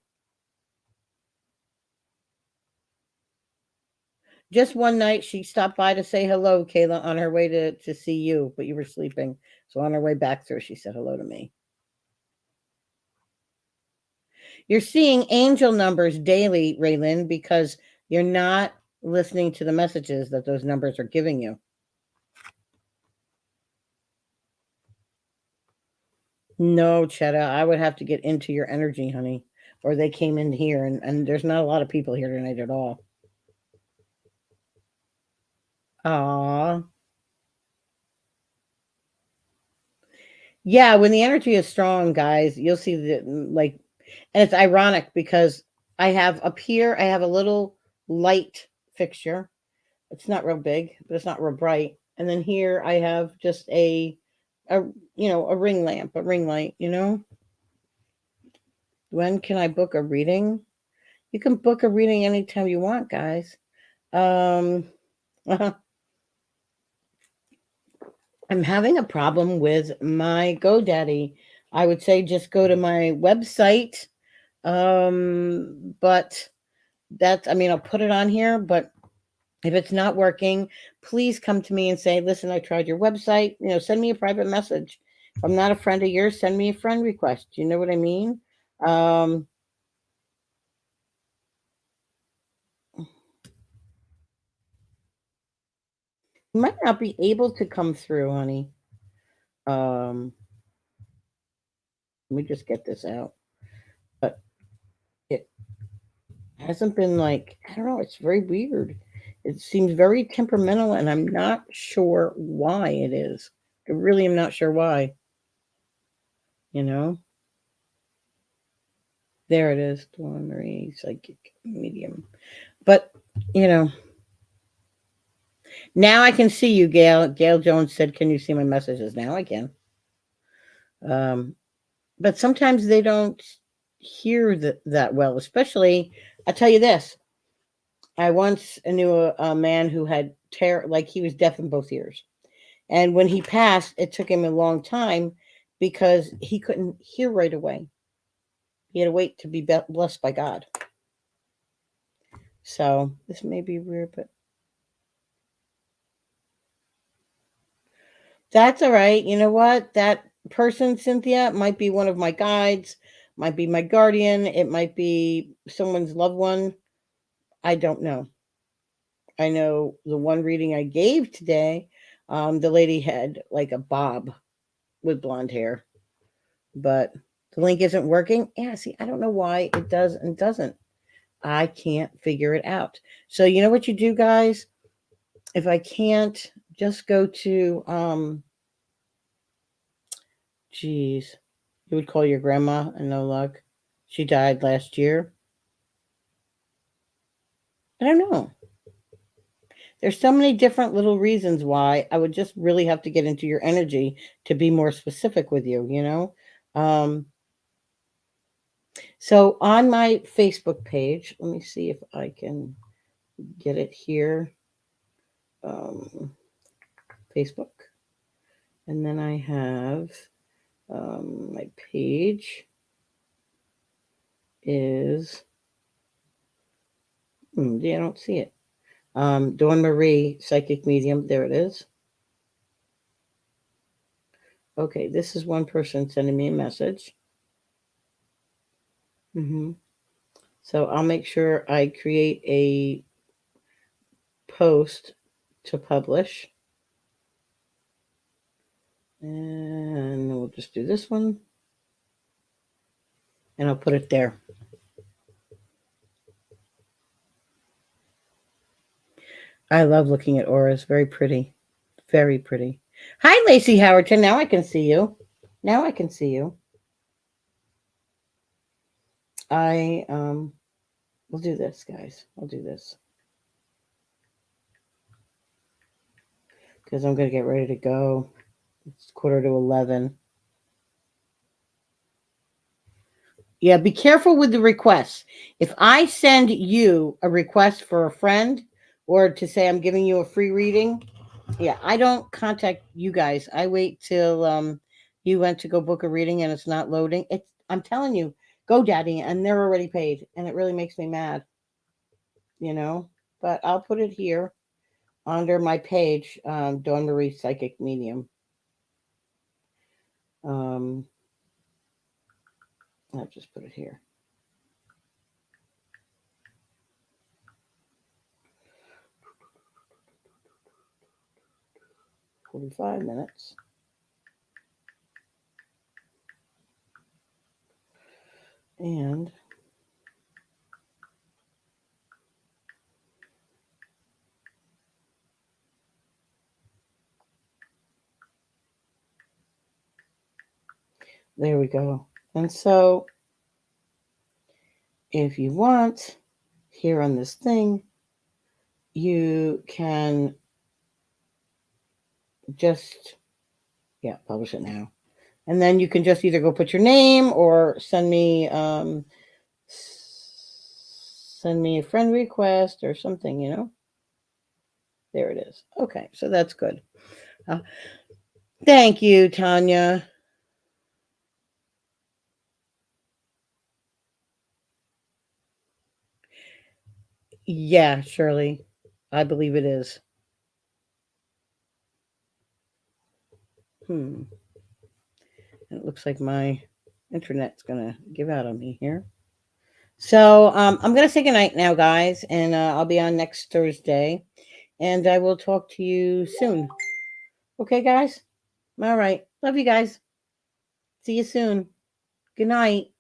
Just one night, she stopped by to say hello, Kayla, on her way to see you, but you were sleeping. So on her way back through, she said hello to me. You're seeing angel numbers daily, Raylan, because you're not listening to the messages that those numbers are giving you. No, Chetta, I would have to get into your energy, honey. Or they came in here, and there's not a lot of people here tonight at all. Aww. Yeah, when the energy is strong, guys, you'll see that, like, and it's ironic because I have up here, I have a little light fixture. It's not real big, but it's not real bright. And then here I have just a ring lamp, a ring light, When can I book a reading? You can book a reading anytime you want, guys. I'm having a problem with my GoDaddy. I would say just go to my website. But I'll put it on here, but if it's not working, please come to me and say, listen, I tried your website. Send me a private message. If I'm not a friend of yours, send me a friend request. You know what I mean? You might not be able to come through, honey. Let me just get this out. hasn't been like, I don't know, it's very weird. It seems very temperamental, and I'm not sure why it is. I really am not sure why. You know? There it is. Dawn Marie, psychic medium. But, you know, now I can see you, Gail. Gail Jones said, "Can you see my messages?" Now I can. But sometimes they don't hear that well, especially, I'll tell you this. I once knew a man who had like he was deaf in both ears. And when he passed, it took him a long time because he couldn't hear right away. He had to wait to be blessed by God. So this may be weird, but that's all right. You know what? That person, Cynthia, might be one of my guides, might be my guardian, it might be someone's loved one. I don't know. I know the one reading I gave today, the lady had like a bob with blonde hair, but the link isn't working. Yeah, see, I don't know why it does and doesn't. I can't figure it out. So you know what you do, guys? If I can't, just go to geez, you would call your grandma and no luck. She died last year. I don't know. There's so many different little reasons why. I would just really have to get into your energy to be more specific with you, you know? So on my Facebook page, let me see if I can get it here. Facebook. And then I have my page is, yeah, I don't see it. Dawn Marie, Psychic Medium. There it is. Okay, this is one person sending me a message. So I'll make sure I create a post to publish. And we'll just do this one. And I'll put it there. I love looking at auras. Very pretty. Very pretty. Hi, Lacey Howerton. Now I can see you. Now I can see you. I will do this, guys. I'll do this. Because I'm going to get ready to go. It's 10:45. Yeah, be careful with the requests. If I send you a request for a friend or to say I'm giving you a free reading, yeah, I don't contact you guys. I wait till you went to go book a reading and it's not loading. I'm telling you, GoDaddy, and they're already paid, and it really makes me mad. You know, but I'll put it here under my page, Dawn Marie Psychic Medium. I'll just put it here. "45 minutes. And there we go. And so if you want, here on this thing, you can just, yeah, publish it now. And then you can just either go put your name or send me a friend request or something, you know. There it is. Okay, so that's good. Thank you, Tanya. Yeah, Shirley, I believe it is. And it looks like my internet's gonna give out on me here. So I'm gonna say goodnight now, guys, and I'll be on next Thursday, and I will talk to you soon. Okay, guys. All right. Love you guys. See you soon. Good night.